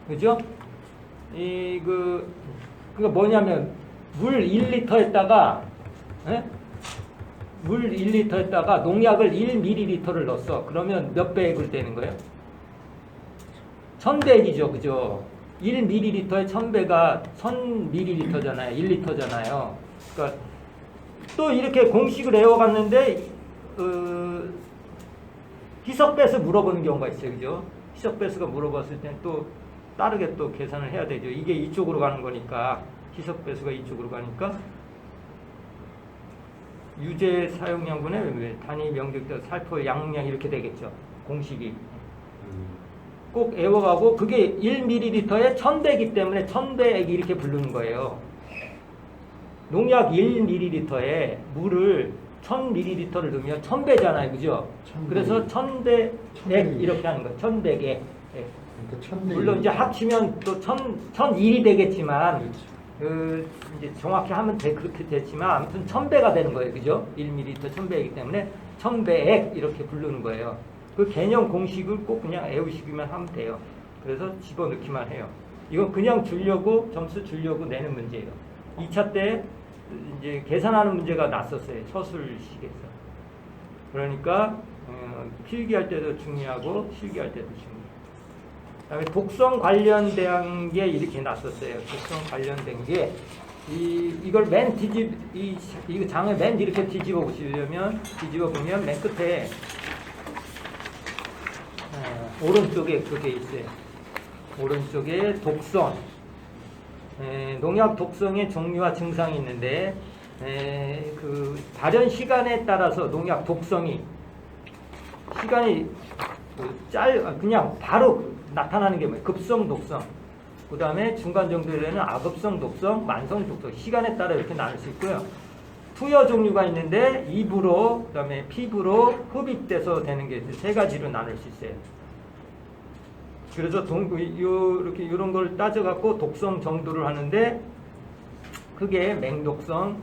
그죠? 그러니까 뭐냐면 물 1리터에다가 물 1리터에다가 농약을 1ml를 넣었어. 그러면 몇 배액을 되는 거예요? 1000배액이죠. 그죠? 1ml에 1000배가 1000ml잖아요. 1리터잖아요. 그러니까 또 이렇게 공식을 외워갔는데 희석배수 물어보는 경우가 있어요. 그죠? 희석배수가 물어봤을 땐 또 다르게 또 계산을 해야 되죠. 이게 이쪽으로 가는 거니까 희석배수가 이쪽으로 가니까 유제 사용량분의 단위 명백도 살포 양량 이렇게 되겠죠. 공식이. 꼭 외워가고 그게 1ml에 1000배이기 때문에 1000배액이 이렇게 부르는 거예요. 농약 1ml에 물을 1000ml를 넣으면 1000배잖아요. 그죠? 1000배. 그래서 1000배액 이렇게 하는 거예요. 1000배액. 그러니까 물론 이제 합치면 또 1001이 되겠지만 이제 정확히 하면 그렇게 됐지만 아무튼 1000배가 되는 거예요. 그죠? 1ml 1000배이기 때문에 1000배액 이렇게 부르는 거예요. 그 개념 공식을 꼭 그냥 외우시기만 하면 돼요. 그래서 집어넣기만 해요. 이건 그냥 주려고 점수 주려고 내는 문제예요. 2차 때 이제 계산하는 문제가 났었어요. 서술식에서. 그러니까 필기할 때도 중요하고 실기할 때도 중요해요. 그다음에 독성 관련된 게 이렇게 났었어요. 독성 관련된 게 이걸 맨 이거 장을 맨 이렇게 뒤집어 보시려면 보면 맨 끝에 오른쪽에 그게 있어요. 오른쪽에 독성. 농약 독성의 종류와 증상이 있는데 그 발현 시간에 따라서 농약 독성이 시간이 그냥 바로 나타나는 게 뭐예요? 급성 독성. 그 다음에 중간 정도에 되는 아급성 독성, 만성 독성. 시간에 따라 이렇게 나눌 수 있고요. 투여 종류가 있는데 입으로, 그 다음에 피부로 흡입돼서 되는 게 세 가지로 나눌 수 있어요. 그래서 이렇게 이런 걸 따져갖고 독성 정도를 하는데 그게 맹독성,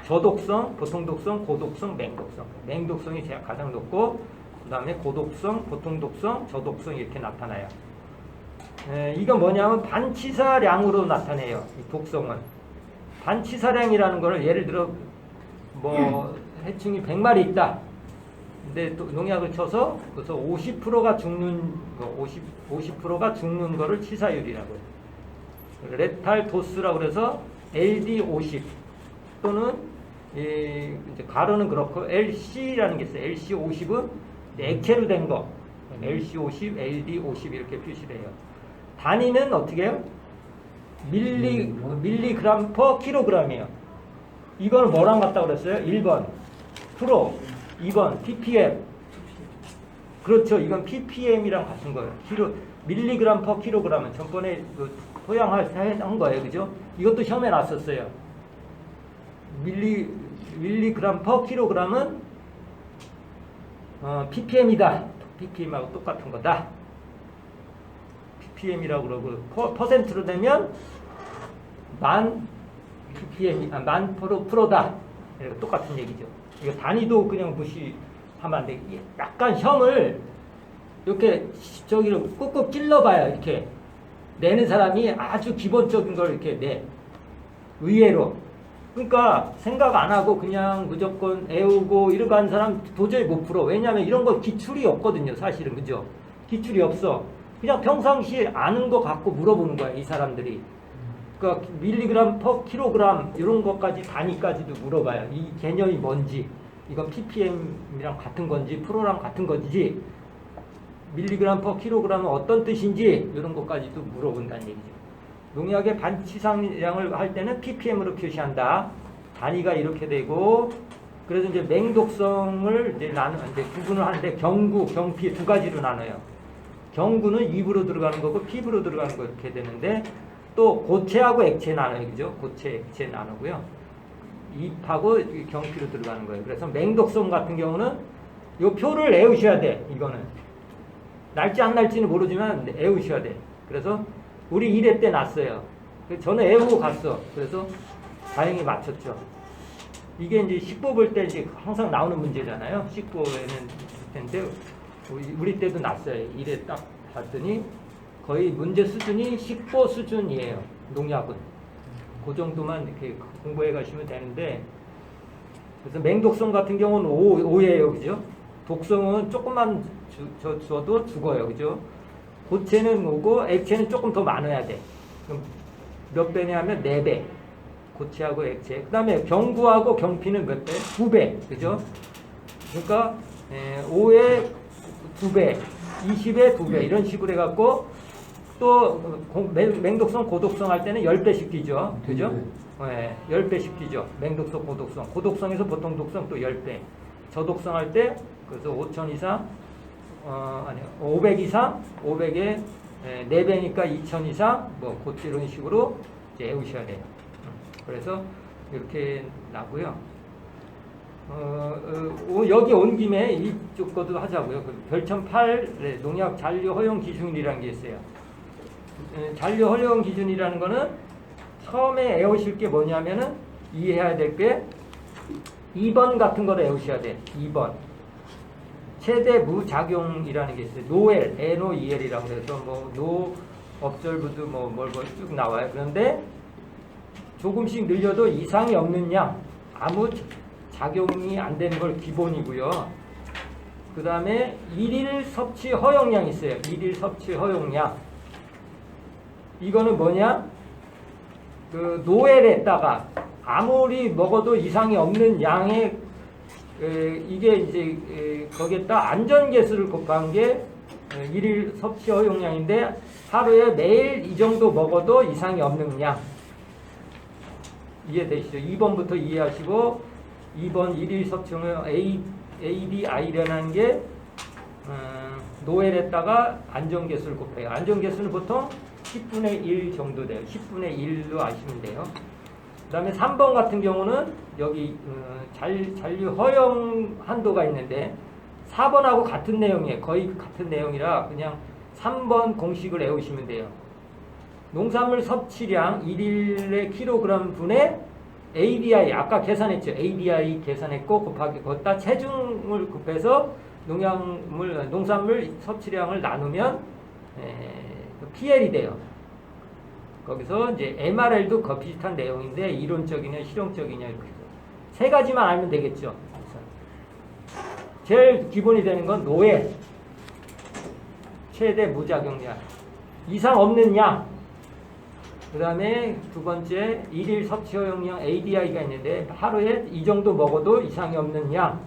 저독성, 보통독성, 고독성, 맹독성. 맹독성이 가장 높고 그 다음에 고독성, 보통독성, 저독성 이렇게 나타나요. 이건 뭐냐면 반치사량으로 나타내요. 이 독성은. 반치사량이라는 거는 예를 들어 뭐 해충이 100마리 있다. 근데 또 농약을 쳐서 그래서 50%가 죽는 거, 50%가 죽는 거를 치사율이라고 해요. 레탈 도스라고 그래서 LD50 또는 이제 가로는 그렇고 LC라는 게 있어요. LC50은 액체로 된 거. LC50, LD50 이렇게 표시를 해요. 단위는 어떻게 해요? 밀리그램 퍼 킬로그램이에요. 이걸 뭐랑 같다 그랬어요? 1번 프로, 2번 ppm. 그렇죠. 이건 ppm이랑 같은 거예요. 밀리그램 퍼 킬로그램은 전번에 토양한 거예요. 그죠? 이것도 시험에 났었어요. 밀리그램 퍼 킬로그램은 ppm이다. ppm하고 똑같은 거다. ppm이라고 그러고 퍼센트로 되면 만 ppm, 만 프로다. 똑같은 얘기죠. 이거 단위도 그냥 무시하면 안 돼. 약간 시험을 이렇게 저기를 꾹꾹 찔러봐요. 이렇게 내는 사람이 아주 기본적인 걸 이렇게 내. 의외로. 그러니까 생각 안 하고 그냥 무조건 애우고 이러고 하는 사람 도저히 못 풀어. 왜냐하면 이런 거 기출이 없거든요. 사실은. 그죠? 기출이 없어. 그냥 평상시에 아는 거 갖고 물어보는 거야. 이 사람들이. 그러니까 밀리그램 퍼 킬로그램 이런 것까지 단위까지도 물어봐요. 이 개념이 뭔지. 이건 ppm이랑 같은 건지 프로랑 같은 건지 밀리그램 퍼 킬로그램은 어떤 뜻인지 이런 것까지도 물어본다는 얘기죠. 농약의 반치상량을 할 때는 ppm으로 표시한다. 단위가 이렇게 되고 그래서 이제 맹독성을 이제 구분을 하는데 경구, 경피 두 가지로 나눠요. 경구는 입으로 들어가는 거고 피부로 들어가는 거 이렇게 되는데 또 고체하고 액체 나눠요. 그죠? 고체, 액체 나누고요. 잎하고 경피로 들어가는 거예요. 그래서 맹독성 같은 경우는 이 표를 외우셔야 돼. 이거는. 날지 안 날지는 모르지만 외우셔야 돼. 그래서 우리 1회 때 났어요. 저는 외우고 갔어. 그래서 다행히 맞췄죠. 이게 이제 식보 볼 때 이제 항상 나오는 문제잖아요. 식보에는 텐데 우리 때도 났어요. 1회 딱 봤더니 거의 문제 수준이 식보 수준이에요. 농약은. 그 정도만 이렇게 공부해 가시면 되는데 그래서 맹독성 같은 경우는 5예요. 그죠? 독성은 조금만 줘도 죽어요. 그죠? 고체는 5고 액체는 조금 더 많아야 돼. 그럼 몇 배냐 하면 4배. 고체하고 액체. 그 다음에 경구하고 경피는 몇 배? 2배. 그죠? 그러니까 5에 2배, 20에 2배 이런 식으로 해갖고 또 맹독성, 고독성 할 때는 10배씩 뛰죠. 그죠? 네, 10배씩 뛰죠. 맹독성, 고독성. 고독성에서 보통 독성 또 10배. 저독성 할 때 그래서 5,000 이상 500 이상, 500에 4배니까 2000 이상, 뭐, 이런 식으로 이제 외우셔야 돼요. 그래서 이렇게 나고요. 여기 온 김에 이쪽 것도 하자고요. 별점 8 농약 잔류 허용 기준이라는 게 있어요. 잔류 허용 기준이라는 거는 처음에 외우실 게 뭐냐면은 이해해야 될 게 2번 같은 거를 외우셔야 돼. 2번. 최대 무작용이라는 게 있어요. 노엘, NOEL이라고 해서 노 업절부드 뭘 쭉 나와요. 그런데 조금씩 늘려도 이상이 없는 양, 아무 작용이 안 되는 걸 기본이고요. 그 다음에 일일 섭취 허용량이 있어요. 일일 섭취 허용량. 이거는 뭐냐? 그 노엘에다가 아무리 먹어도 이상이 없는 양의 이게 이제 거기에다 안전계수를 곱한 게 일일 섭취 허용량인데 하루에 매일 이 정도 먹어도 이상이 없는 양. 이해되시죠? 2번부터 이해하시고 2번 일일 섭취 허용량 ADI라는 게 노엘에다가 안전계수를 곱해요. 안전계수는 보통 10분의 1 정도 돼요. 10분의 1로 아시면 돼요. 그 다음에 3번 같은 경우는 여기 잔류 허용 한도가 있는데 4번하고 같은 내용이에요. 거의 같은 내용이라 그냥 3번 공식을 외우시면 돼요. 농산물 섭취량 1일의 킬로그램 분의 ADI 아까 계산했죠. ADI 계산했고 곱하기 거기다 체중을 곱해서 농산물 섭취량을 나누면 PL이 돼요. 거기서 이제 MRL도 그 비슷한 내용인데 이론적이냐 실용적이냐 이렇게 세 가지만 알면 되겠죠. 제일 기본이 되는 건 노예, 최대 무작용량, 이상 없는 양. 그 다음에 두 번째 일일 섭취 허용량 ADI가 있는데 하루에 이 정도 먹어도 이상이 없는 양.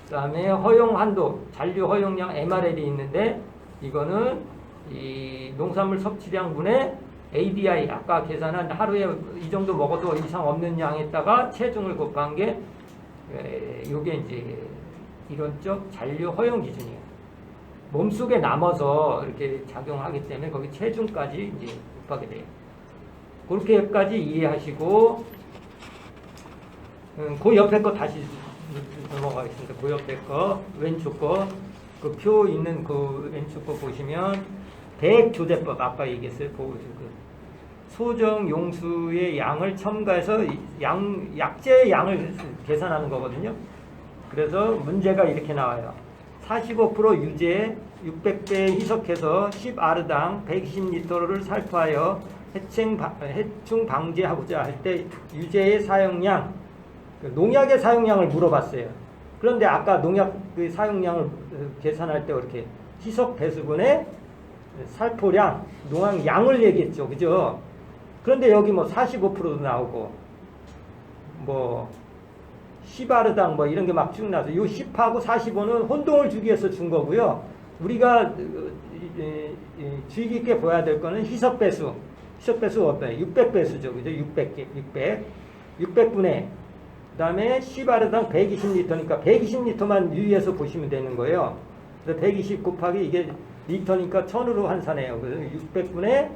그다음에 허용 한도, 잔류 허용량 MRL이 있는데 이거는 이 농산물 섭취량 분의 ADI 아까 계산한 하루에 이 정도 먹어도 이상 없는 양에다가 체중을 곱한 게 요게 이제 이론적 잔류 허용 기준이에요. 몸속에 남아서 이렇게 작용하기 때문에 거기 체중까지 이제 곱하게 돼요. 그렇게까지 이해하시고 그 옆에 거 다시 넘어가겠습니다. 그 옆에 거 왼쪽 거 그 표 있는 그 왼쪽 거 보시면 대액조제법 아까 얘기했어요. 그 소정 용수의 양을 첨가해서 약재의 양을 계산하는 거거든요. 그래서 문제가 이렇게 나와요. 45% 유제 600배 희석해서 10R당 120리터를 살포하여 해충 방지하고자 할 때 유제의 사용량, 농약의 사용량을 물어봤어요. 그런데 아까 농약 그 사용량을 계산할 때 이렇게 희석 배수분의 살포량, 농약 양을 얘기했죠. 그죠? 그런데 여기 뭐 45%도 나오고 뭐 10R당 뭐 이런 게 막 쭉 나서 요 10하고 45는 혼동을 주기 위해서 준 거고요. 우리가 주의 깊게 봐야 될 거는 희석 배수. 희석 배수가 어때요? 600배수죠. 그죠? 600분의 그다음에 10R당 120리터니까 120리터만 유의해서 보시면 되는 거예요. 그래서 120 곱하기 이게 리터니까 1000으로 환산해요. 그래서 600분의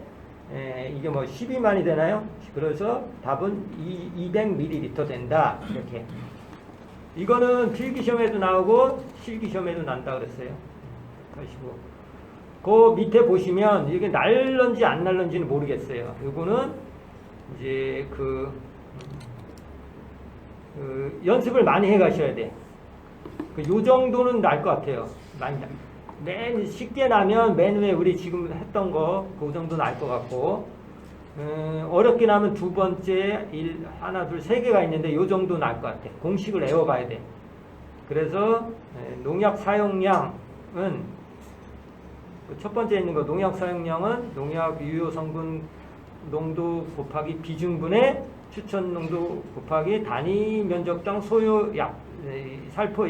이게 뭐 12만이 되나요? 그래서 답은 200ml 된다. 이렇게. 이거는 필기시험에도 나오고 실기시험에도 난다 그랬어요. 하시고. 그 밑에 보시면 이게 날런지 안 날런지는 모르겠어요. 이거는 이제 연습을 많이 해 가셔야 돼. 요 정도는 날 것 같아요. 많이 맨 쉽게 나면 맨 위에 우리 지금 했던 거 그 정도 날 것 같고 어렵게 나면 두 번째 하나 둘 세 개가 있는데 요 정도 날 것 같아. 공식을 외워가야 돼. 그래서 농약 사용량은 첫 번째 있는 거 농약 사용량은 농약 유효 성분 농도 곱하기 비중분의 추천 농도 곱하기 단위 면적당 소요 살포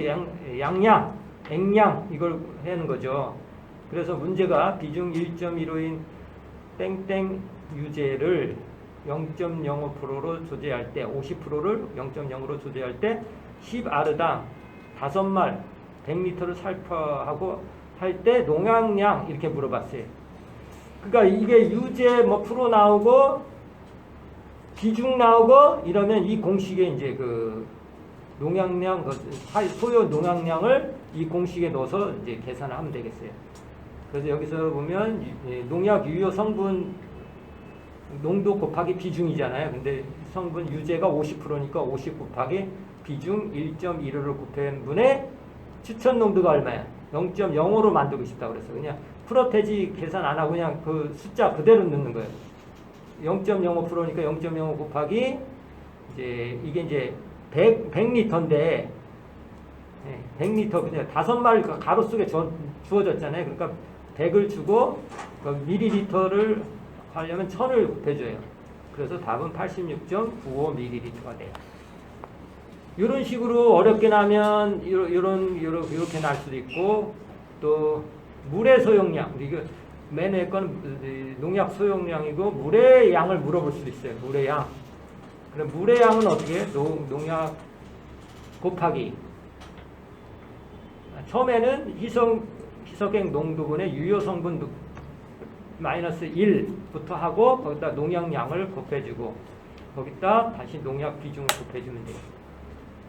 양량 액량 이걸 하는 거죠. 그래서 문제가 비중 1.15인 땡땡 유제를 0.05%로 조제할 때 50%를 0.0으로 조제할 때 10R당 5말 100리터를 살포하고 할 때 농약량 이렇게 물어봤어요. 그러니까 이게 유제 뭐 프로 나오고 비중 나오고 이러면 이 공식에 이제 그 농약량 소요 농약량을 이 공식에 넣어서 이제 계산을 하면 되겠어요. 그래서 여기서 보면 농약 유효 성분 농도 곱하기 비중이잖아요. 근데 성분 유제가 50%니까 50 곱하기 비중 1.15를 곱한 분의 추천 농도가 얼마야? 0.05로 만들고 싶다고 그랬어. 그냥 프로테지 계산 안 하고 그냥 그 숫자 그대로 넣는 거예요. 0.05%니까 0.05 곱하기 이제 이게 이제 100리터인데 100리터 그냥 5마리 가로 속에 주어졌잖아요. 그러니까 100을 주고 밀리리터를 하려면 1000을 곱해줘요. 그래서 답은 86.95ml가 돼요. 이런 식으로 어렵게 나면 이렇게 날 수도 있고 또 물의 소용량 이거 맨 위에 건 농약 소용량이고 물의 양을 물어볼 수도 있어요. 물의 양. 그럼 물의 양은 어떻게 해? 농약 곱하기 처음에는 희석액 농도분의 유효 성분 마이너스 1부터 하고 거기다 농약량을 곱해주고 거기다 다시 농약 비중을 곱해주면 돼요.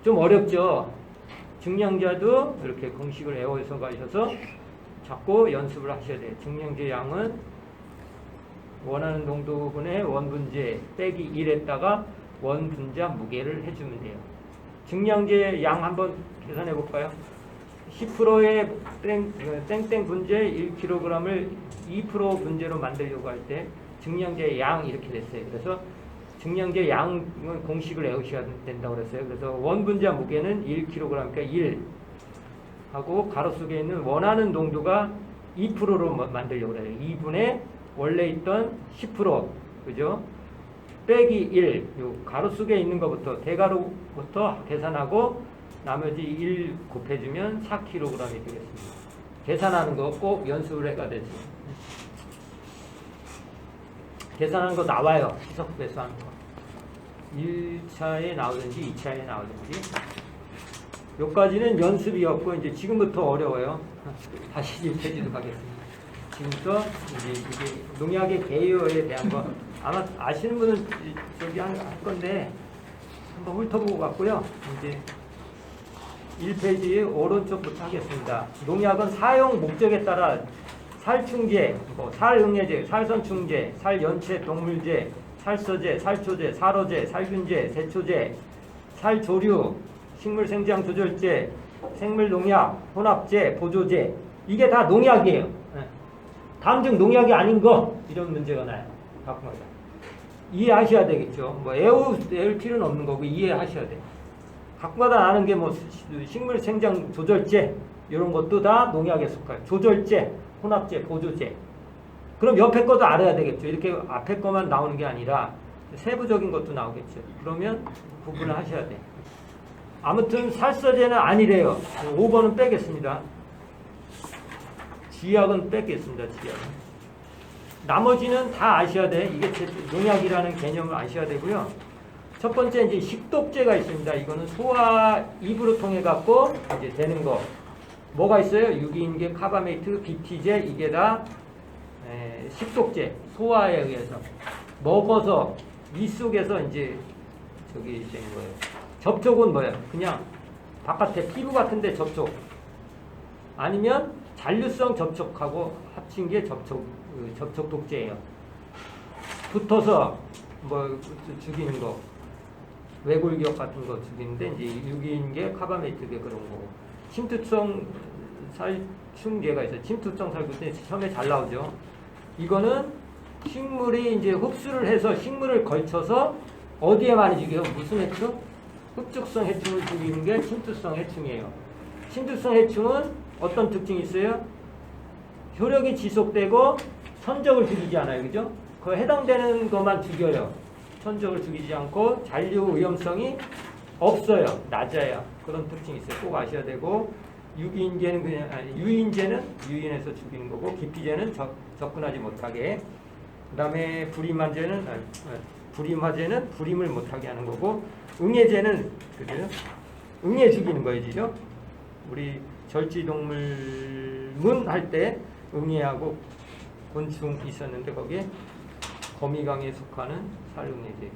좀 어렵죠? 증량자도 이렇게 공식을 외워서 가셔서 자꾸 연습을 하셔야 돼요. 증량제 양은 원하는 농도분의 원분제 빼기 1에다가 원분자 무게를 해주면 돼요. 증량제 양 한번 계산해 볼까요? 10%의 땡땡 분제 1kg을 2% 분제로 만들려고 할 때 증량제 양 이렇게 됐어요. 그래서 증량제 양은 공식을 외우셔야 된다고 그랬어요. 그래서 원분자 무게는 1kg니까 1 하고 가로 속에 있는 원하는 농도가 2%로 만들려고 그래요. 2분의 원래 있던 10% 그죠? 빼기 1 요 가로 속에 있는 것부터 대가로부터 계산하고 나머지 1 곱해주면 4kg이 되겠습니다. 계산하는 거 꼭 연습을 해가 되지. 계산하는 거 나와요. 시속 배수하는 거. 1차에 나오든지 2차에 나오든지. 여기까지는 연습이었고 이제 지금부터 어려워요. 다시 1페이지로 가겠습니다. 지금부터 이제 이게 농약의 개요에 대한 거 아마 아시는 분은 저기 할 건데 한번 훑어보고 갔고요. 이제 1페이지 오른쪽부터 하겠습니다. 농약은 사용 목적에 따라 살충제, 살응해제, 살선충제, 살연체 동물제, 살서제, 살초제, 살어제, 살균제, 제초제, 살조류, 식물생장조절제, 생물농약, 혼합제, 보조제 이게 다 농약이에요. 다음 중 농약이 아닌 거 이런 문제가 나요. 가끔가다 이해하셔야 되겠죠. 뭐 외울 필요는 없는 거고 이해하셔야 돼요. 가끔가다 아는 게 뭐 식물생장조절제 이런 것도 다 농약에 속해요. 조절제, 혼합제, 보조제. 그럼 옆에 것도 알아야 되겠죠. 이렇게 앞에 것만 나오는 게 아니라 세부적인 것도 나오겠죠. 그러면 구분을 하셔야 돼요. 아무튼 살서제는 아니래요. 5번은 빼겠습니다. 지약은 뺐겠습니다. 지약은. 나머지는 다 아셔야 돼. 이게 농약이라는 개념을 아셔야 되고요. 첫 번째 이제 식독제가 있습니다. 이거는 소화 입으로 통해 갖고 이제 되는 거. 뭐가 있어요? 유기인계, 카바메이트, BT제 이게 다 식독제. 소화에 의해서 먹어서 위 속에서 이제 저기 되는 거예요. 접촉은 뭐예요? 그냥 바깥에 피부 같은데 접촉. 아니면 잔류성 접촉하고 합친 게 접촉 독제예요. 붙어서 뭐 죽이는 거, 외골기역 같은 거 죽이는데 이제 유기인계, 카바메이트계 그런 거고. 침투성 살충제가 있어요. 침투성 살균제 처음에 잘 나오죠. 이거는 식물이 이제 흡수를 해서 식물을 걸쳐서 어디에 많이 죽여요? 무슨 해충? 흡족성 해충을 죽이는 게 침투성 해충이에요. 침투성 해충은 어떤 특징이 있어요? 효력이 지속되고 천적을 죽이지 않아요. 그죠? 그 해당되는 것만 죽여요. 천적을 죽이지 않고 잔류 위험성이 없어요. 낮아요. 그런 특징이 있어요. 꼭 아셔야 되고 유기인제는 그냥 유인제는 유인해서 죽이는 거고 기피제는 접근하지 못하게. 그다음에 불임화제는 불임을 못하게 하는 거고 응애제는 그죠? 응애 죽이는 거예요. 우리 절지동물문 할 때 응애하고 곤충 있었는데 거기에 거미강에 속하는 살응애제,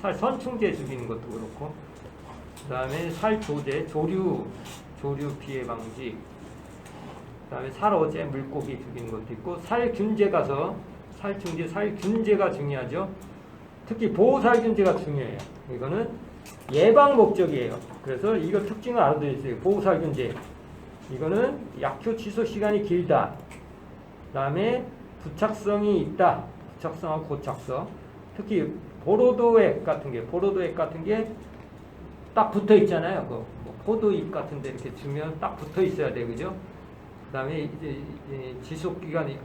살선충제 죽이는 것도 그렇고, 그 다음에 살조제, 조류 피해 방지, 그 다음에 살어제, 물고기 죽이는 것도 있고, 살균제 가서 살충제, 살균제가 중요하죠. 특히 보호살균제가 중요해요. 이거는 예방 목적이에요. 그래서 이거 특징을 알아두세요. 보호살균제. 이거는 약효 취소 시간이 길다. 그 다음에 부착성이 있다. 부착성하고 고착성. 특히 보로도액 같은 게 딱 붙어 있잖아요. 뭐 포도잎 같은 데 이렇게 주면 딱 붙어 있어야 돼. 그죠? 그 다음에 이제 지속 기간이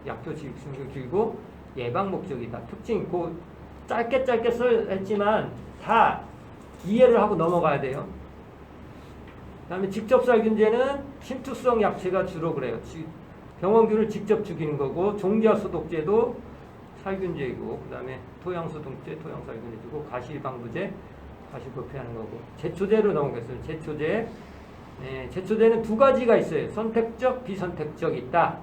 약효 지속이 길고 예방 목적이다. 특징 그 짧게 했지만 다 이해를 하고 넘어가야 돼요. 그 다음에 직접살균제는 침투성 약체가 주로 그래요. 병원균을 직접 죽이는 거고, 종자소독제도 살균제이고, 그 다음에 토양소독제, 토양살균제이고, 가시방부제, 가시부패하는 거고. 제초제로 넘어가겠습니다. 제초제. 제초제는 두 가지가 있어요. 선택적, 비선택적 있다.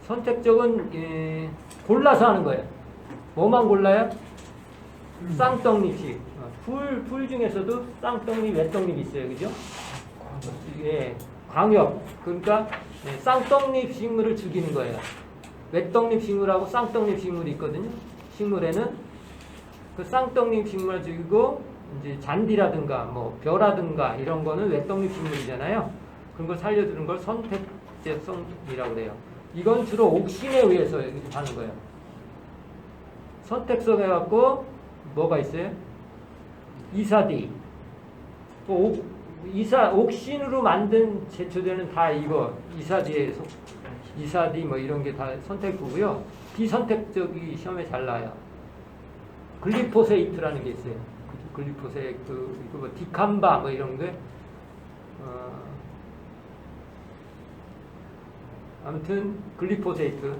선택적은 골라서 하는 거예요. 뭐만 골라요? 쌍떡잎이. 풀 중에서도 쌍떡잎, 외떡잎이 있어요. 그죠? 예, 광역. 그러니까 쌍떡잎 식물을 죽이는 거예요. 외떡잎 식물하고 쌍떡잎 식물이 있거든요. 식물에는 그 쌍떡잎 식물을 죽이고 이제 잔디라든가 뭐 벼라든가 이런 거는 외떡잎 식물이잖아요. 그런 걸 살려주는 걸 선택제성이라고 그래요. 이건 주로 옥신에 의해서 하는 거예요. 선택성 해갖고 뭐가 있어요? 이사디. 옥신으로 만든 제초제는 다 이거 이사디 뭐 이런 게 다 선택구고요. 비선택적이 시험에 잘 나와요. 글리포세이트라는 게 있어요. 글리포세이트, 이거 뭐 디캄바 뭐 이런 게 아무튼 글리포세이트.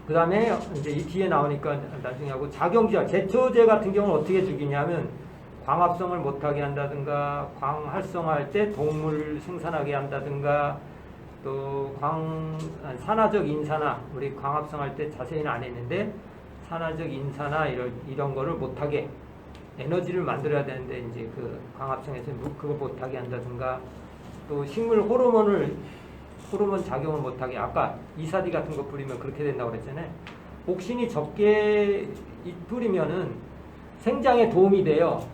그 다음에 이제 이 뒤에 나오니까 나중에 하고 작용지역 제초제 같은 경우는 어떻게 죽이냐면 광합성을 못하게 한다든가 광 활성화할 때 동물 생산하게 한다든가 또 산화적 인산화 우리 광합성할 때 자세히는 안 했는데 산화적 인산화 이런 거를 못하게 에너지를 만들어야 되는데 이제 그 광합성에서 그거 못하게 한다든가 또 식물 호르몬 작용을 못하게 아까 이사디 같은 거 뿌리면 그렇게 된다고 그랬잖아요. 옥신이 적게 뿌리면은 생장에 도움이 돼요.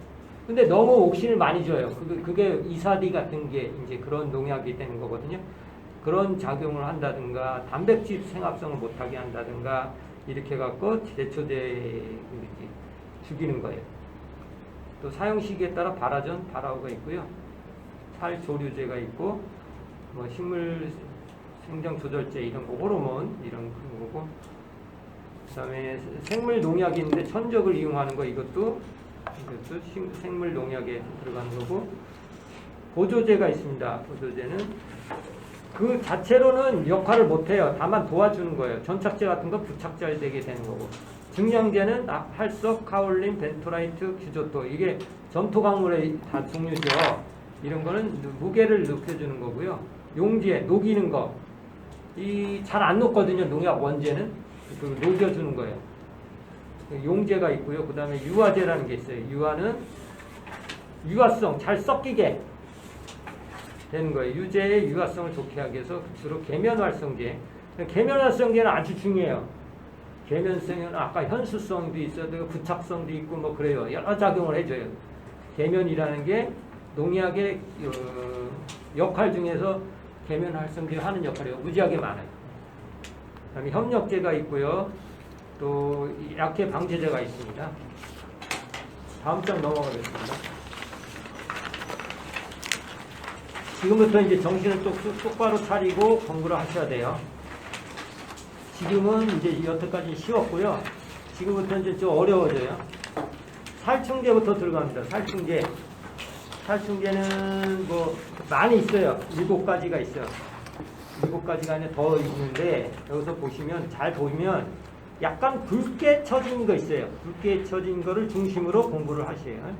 근데 너무 옥신을 많이 줘요. 그게 이사디 같은 게 이제 그런 농약이 되는 거거든요. 그런 작용을 한다든가 단백질 생합성을 못하게 한다든가 이렇게 해갖고 제초제 죽이는 거예요. 또 사용 시기에 따라 발화전, 발화호가 있고요. 살조류제가 있고 뭐 식물 생장 조절제 이런 거 호르몬 이런 거고 그다음에 생물 농약이 있는데 천적을 이용하는 거 이것도 생물 농약에 들어가는 거고 보조제가 있습니다. 보조제는 그 자체로는 역할을 못 해요. 다만 도와주는 거예요. 전착제 같은 거 부착잘 되게 되는 거고 증량제는 활석, 카올린, 벤토라이트, 규조토 이게 점토 광물의 다 종류죠. 이런 거는 무게를 높여주는 거고요. 용지에 녹이는 거. 이 잘 안 녹거든요. 농약 원재는. 그 녹여주는 거예요. 용제가 있고요. 그 다음에 유화제라는 게 있어요. 유화는 유화성 잘 섞이게 되는 거예요. 유제의 유화성을 좋게 하기 위해서 주로 계면활성제. 계면활성제는 아주 중요해요. 계면성은 아까 현수성도 있어야 되고 부착성도 있고 뭐 그래요. 여러 작용을 해줘요. 계면이라는 게 농약의 역할 중에서 계면활성제 하는 역할이 무지하게 많아요. 그다음에 협력제가 있고요. 또 약해 방제제가 있습니다. 다음 장 넘어가겠습니다. 지금부터 이제 정신을 똑바로 차리고 공부를 하셔야 돼요. 지금은 이제 여태까지 쉬웠고요. 지금부터 이제 좀 어려워져요. 살충제부터 들어갑니다. 살충제. 살충제는 뭐 많이 있어요. 7가지가 있어요. 7가지가 아니라 더 있는데 여기서 보시면 잘 보면 약간 붉게 쳐진 거 있어요. 붉게 쳐진 거를 중심으로 공부를 하셔요.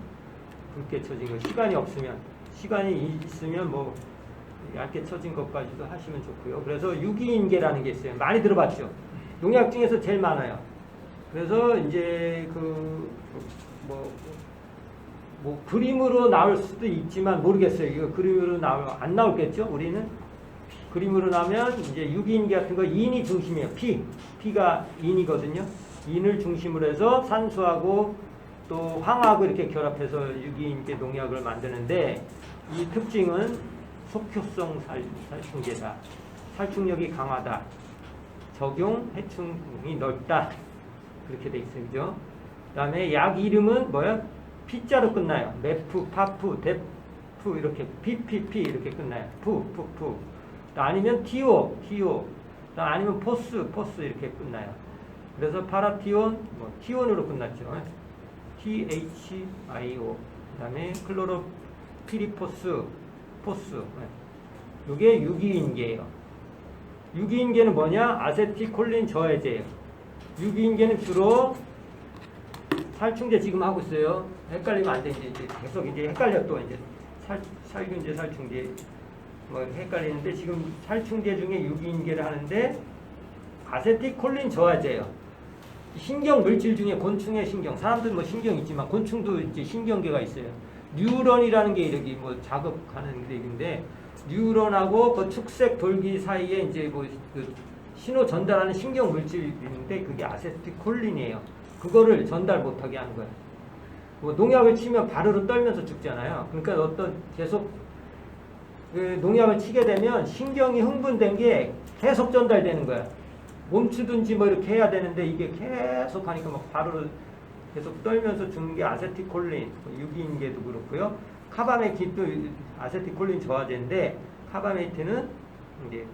붉게 쳐진 거 시간이 없으면 시간이 있으면 뭐 얇게 쳐진 것까지도 하시면 좋고요. 그래서 유기인계라는 게 있어요. 많이 들어봤죠. 농약 중에서 제일 많아요. 그래서 이제 뭐 그림으로 나올 수도 있지만 모르겠어요. 이거 그림으로 안 나올겠죠? 우리는 그림으로 나면 이제 유기인계 같은 거 인이 중심이에요. 피가 인이거든요. 인을 중심으로 해서 산소하고 또 황하고 이렇게 결합해서 유기인계 농약을 만드는데 이 특징은 속효성 살충제다. 살충력이 강하다. 적용 해충이 넓다. 그렇게 돼 있어요. 그죠? 그 다음에 약 이름은 뭐야? P자로 끝나요. 메프, 파프, 데프 이렇게 PPP 이렇게 끝나요. 푸. 아니면 TO. 아니면 포스 이렇게 끝나요. 그래서 파라티온, 티온으로 끝났죠. THIO. 그 다음에 클로로피리포스, 포스. 이게 유기인계예요. 유기인계는 뭐냐? 아세틸콜린 저해제예요. 유기인계는 주로 살충제 지금 하고 있어요. 헷갈리면 안 돼. 이제 계속 이제 헷갈려 또 이제 살균제, 살충제 뭐 헷갈리는데 지금 살충제 중에 유기인계를 하는데 아세틸콜린 저하제예요. 신경 물질 중에 곤충의 신경, 사람들 뭐 신경 있지만 곤충도 이제 신경계가 있어요. 뉴런이라는 게 이렇게 뭐 작업하는 데인데 뉴런하고 그 축색 돌기 사이에 이제 뭐 그 신호 전달하는 신경 물질이 있는데 그게 아세틸콜린이에요. 그거를 전달 못하게 하는 거예요. 뭐 농약을 치면 바로로 떨면서 죽잖아요. 그러니까 계속 그 농약을 치게 되면 신경이 흥분된 게 계속 전달되는 거야. 멈추든지 뭐 이렇게 해야 되는데 이게 계속 하니까 막 바로 계속 떨면서 죽는 게 아세틸콜린, 유기인계도 그렇고요. 카바메이트도 아세틸콜린 저하제인데 카바메이트는 이제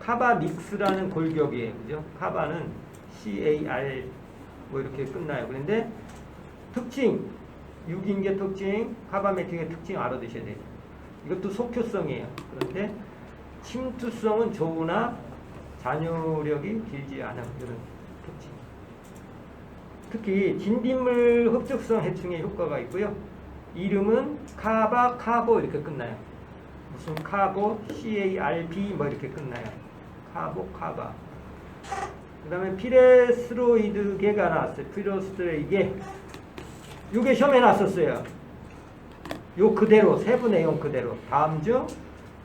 카바믹스라는 골격이에요. 그죠? 카바는 CAR는 뭐 이렇게 끝나요. 그런데 특징, 유기인계 특징, 카바메틱의 특징 알아두셔야 돼요. 이것도 속효성이에요. 그런데 침투성은 좋으나 잔유력이 길지 않은 이런 특징. 특히 진딧물 흡족성 해충의 효과가 있고요. 이름은 카바, 카보 이렇게 끝나요. 무슨 카보, CARB 뭐 이렇게 끝나요. 카보, 카바. 그 다음에 피레스로이드계가 나왔어요. 피레스로이드계. 이게 시험에 나왔었어요. 요 그대로 세부 내용 그대로. 다음 중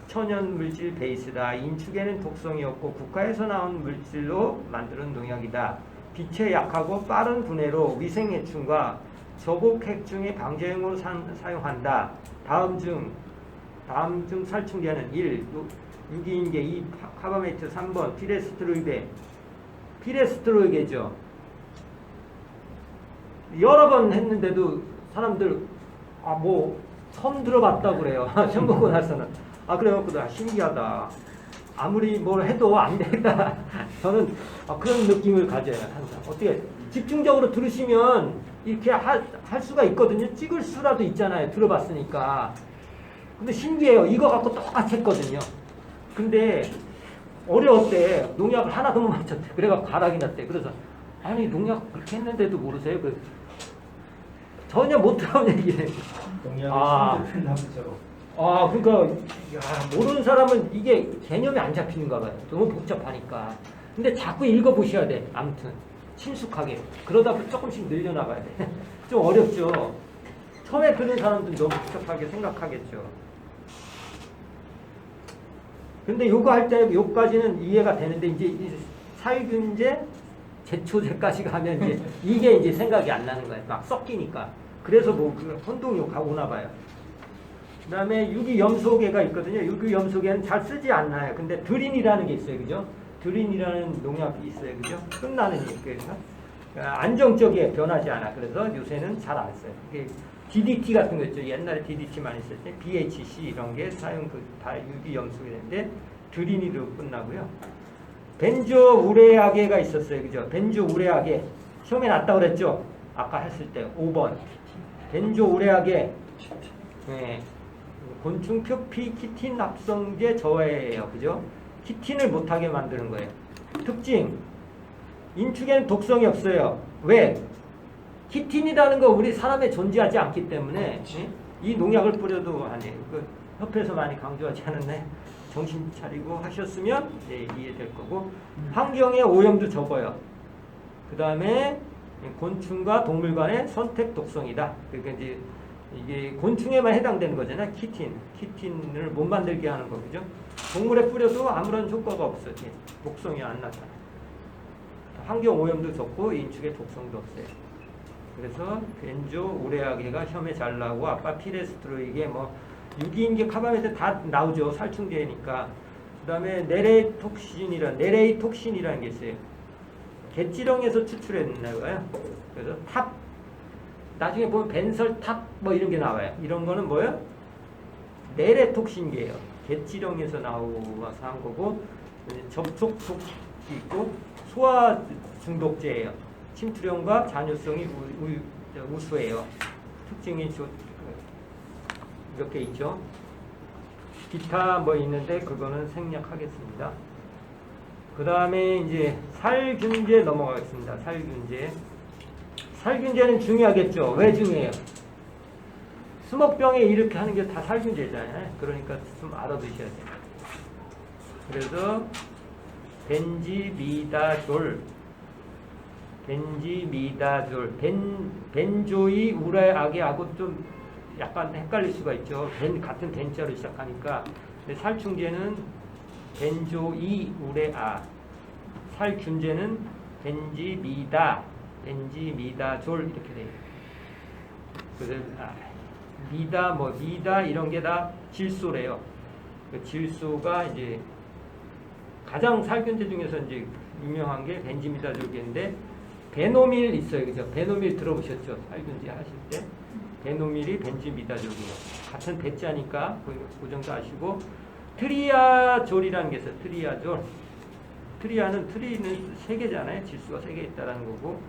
천연 물질 베이스다. 인축에는 독성이 없고 국가에서 나온 물질로 만드는 농약이다. 빛에 약하고 빠른 분해로 위생해충과 저곡해충의 방제용으로 사용한다. 다음 중 살충제는 1. 유기인계 2. 카바메이트 3번 피레스트로이드. 피레스트로이드죠. 여러 번 했는데도 사람들 뭐 처음 들어봤다고 그래요. 시험 보고 나서는 그래갖고 신기하다. 아무리 뭘 해도 안 되겠다. 저는 그런 느낌을 가져요. 항상. 어떻게 집중적으로 들으시면 이렇게 할 수가 있거든요. 찍을 수라도 있잖아요. 들어봤으니까. 근데 신기해요. 이거 갖고 똑같이 했거든요. 근데 어려웠대. 농약을 하나도 못 맞췄대. 그래갖고 가락이 났대. 그래서 아니 농약 그렇게 했는데도 모르세요? 전혀 못 들어온 얘기예요. 농약을 손대 핀다면서요. 그러니까 모르는 사람은 이게 개념이 안 잡히는가 봐요. 너무 복잡하니까. 근데 자꾸 읽어보셔야 돼. 아무튼 친숙하게. 그러다 보면 조금씩 늘려나가야 돼. 좀 어렵죠. 처음에 듣는 사람들은 너무 복잡하게 생각하겠죠. 근데 요거 할 때 요까지는 이해가 되는데 이제 살균제, 제초제까지 가면 이제 이게 이제 생각이 안 나는 거예요. 막 섞이니까. 그래서 뭐 혼동욕 하고 오나 봐요. 그 다음에 유기염소계가 있거든요. 유기염소계는 잘 쓰지 않나요. 근데 드린이라는 게 있어요. 그죠? 드린이라는 농약이 있어요. 그죠? 끝나는 얘기예요. 안정적이에요. 변하지 않아. 그래서 요새는 잘 안 써요. 이게 DDT 같은 거 있죠. 옛날에 DDT 많이 쓸 때 BHC 이런 게 사용 다 유기염소계인데 드린이로 끝나고요. 벤조우레아계가 있었어요. 그죠? 벤조우레아계. 시험에 났다 그랬죠? 아까 했을 때 5번. 벤조우레아계. 네. 곤충 표피 키틴 합성제 저해예요. 그죠? 키틴을 못하게 만드는 거예요. 특징. 인축에는 독성이 없어요. 왜? 키틴이라는 거 우리 사람에 존재하지 않기 때문에 이 농약을 뿌려도 안 해요. 협회에서 많이 강조하지 않았네. 정신 차리고 하셨으면 이해될 거고. 환경의 오염도 적어요. 그 다음에 곤충과 동물 간의 선택 독성이다. 그러니까 이제 이게 곤충에만 해당되는 거잖아요. 키틴을 못 만들게 하는 거, 그죠? 동물에 뿌려도 아무런 효과가 없어요. 독성이 안 나타나. 환경 오염도 적고 인축의 독성도 없어요. 그래서 벤조우레아계가 시험에 잘 나오고 아까 피레스트로이게 뭐 유기인계 카바메트 다 나오죠. 살충제니까. 그 다음에 네레이톡신이라는 게 있어요. 갯지렁에서 추출했나 봐요. 그래서 탑. 나중에 보면 벤설탑 뭐 이런 게 나와요. 이런 거는 뭐예요? 네레톡신계예요. 갯지렁에서 나와서 한 거고 접촉독이 있고 소화 중독제예요. 침투력과 잔유성이 우수해요. 특징이 이렇게 있죠. 기타 뭐 있는데 그거는 생략하겠습니다. 그 다음에 이제 살균제 넘어가겠습니다. 살균제. 살균제는 중요하겠죠. 왜 중요해요? 수목병에 이렇게 하는 게 다 살균제잖아요. 그러니까 좀 알아두셔야 돼요. 그래서 벤지미다졸, 벤조이 우레아계하고 좀 약간 헷갈릴 수가 있죠. 같은 벤자로 시작하니까. 근데 살충제는 벤조이 우레아, 살균제는 벤지미다졸 이렇게 돼요. 그래서 미다 이런 게 다 질소래요. 그 질소가 이제 가장 살균제 중에서 이제 유명한 게 벤지미다졸인데 베노밀 있어요, 그죠? 베노밀 들어보셨죠? 살균제 하실 때 베노밀이 벤지미다졸이에요. 같은 배자니까 그 정도 아시고 트리아졸이라는 게 있어요. 트리아졸. 트리는 3개잖아요. 질소가 3개 있다라는 거고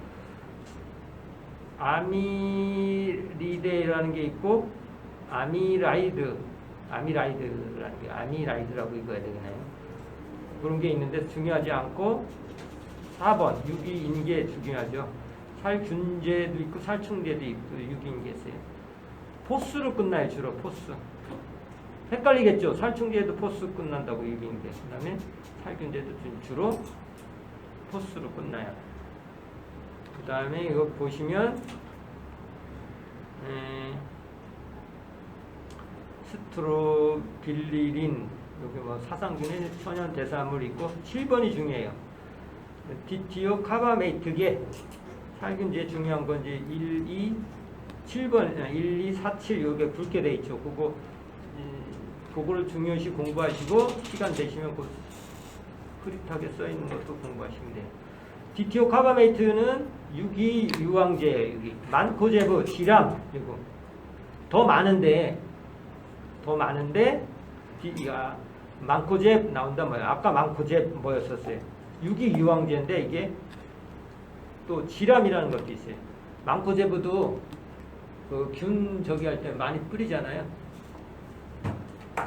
아미리데라는 게 있고 아미라이드라는 게 아미라이드라고 읽어야 되겠네요. 그런 게 있는데 중요하지 않고 4번 유기인 게 중요하죠. 살균제도 있고 살충제도 있고 유기인 게 있어요. 포스로 끝나요. 주로 포스. 헷갈리겠죠. 살충제도 포스 끝난다고 유기인 게. 그 다음에 살균제도 주로 포스로 끝나요. 그 다음에 이거 보시면 스트로빌리린 여기 뭐 사상균의 천연 대사물 있고 7번이 중요해요. 디티오 카바메이트계 살균제 중요한 건 이제 7번 1247 여기 굵게 돼 있죠. 그거를 중요시 공부하시고 시간 되시면 그 흐릿하게 써 있는 것도 공부하시면 돼요. 디티오 카바메이트는 유기유황제 여기 만코제브 지람 이거 더 많은데 만코제브 나온단 말이에요. 아까 만코제브 뭐였었어요? 유기유황제인데 이게 또 지람이라는 것도 있어요. 만코제브도 그 균 저기 할 때 많이 뿌리잖아요.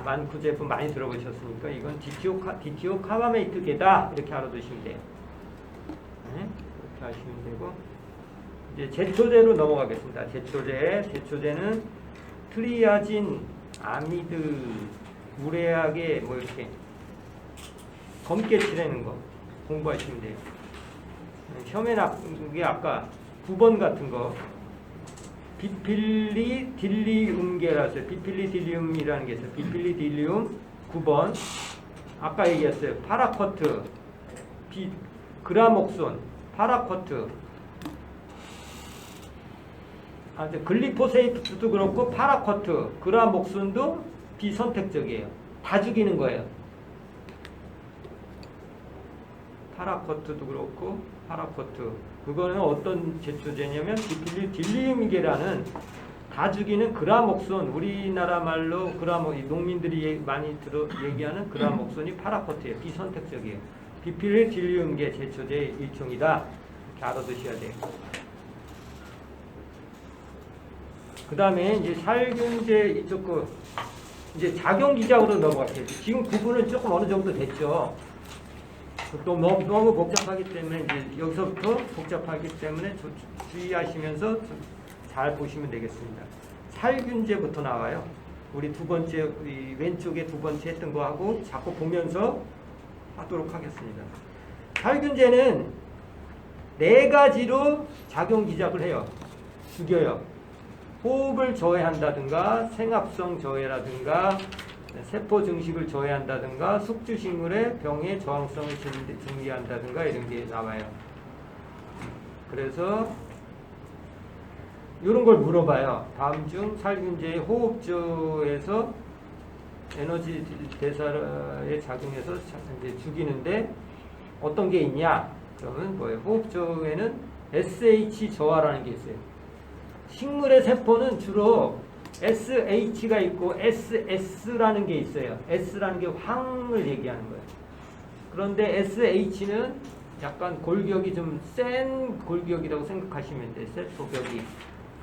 만코제브 많이 들어보셨으니까 이건 디티오 카바메이트계다 이렇게 알아두시면 돼요. 네? 이렇게 하시면 되고 이제 제초제로 넘어가겠습니다. 제초제는 트리아진, 아미드, 우레약에 뭐 이렇게 검게 칠하는 거 공부하시면 돼요. 혐에 나게 아까 9번 같은 거 비필리딜리움계라서 비필리딜리움이라는 게 있어요. 비필리딜리움 9번 아까 얘기했어요. 파라쿼트, 그라목손, 파라쿼트 글리포세이트도 그렇고 파라쿼트, 그라목손도 비선택적이에요. 다 죽이는 거예요. 파라쿼트도 그렇고 파라쿼트 그거는 어떤 제초제냐면 비필리딜리움계라는 다 죽이는 그라목손 우리나라 말로 농민들이 많이 얘기하는 그라목손이 파라쿼트예요. 비선택적이에요. 비필리딜리움계 제초제의 일종이다. 이렇게 알아두셔야 돼요. 그 다음에 이제 살균제 이쪽 거 이제 작용기작으로 넘어갈게요. 지금 구분은 조금 어느 정도 됐죠. 또 너무 복잡하기 때문에 이제 여기서부터 복잡하기 때문에 주의하시면서 잘 보시면 되겠습니다. 살균제부터 나와요. 우리 두 번째 왼쪽에 두 번째 했던 거 하고 자꾸 보면서 하도록 하겠습니다. 살균제는 4가지로 작용기작을 해요. 죽여요. 호흡을 저해한다든가 생합성 저해라든가 세포 증식을 저해한다든가 숙주식물의 병의 저항성을 증리한다든가 이런 게 나와요. 그래서 이런 걸 물어봐요. 다음 중 살균제의 호흡조에서 에너지 대사에 작용해서 이제 죽이는데 어떤 게 있냐? 그러면 뭐예요? 호흡조에는 SH 저하라는 게 있어요. 식물의 세포는 주로 SH가 있고 SS라는 게 있어요. S라는 게 황을 얘기하는 거예요. 그런데 SH는 약간 골격이 좀 센 골격이라고 생각하시면 돼요. 세포격이.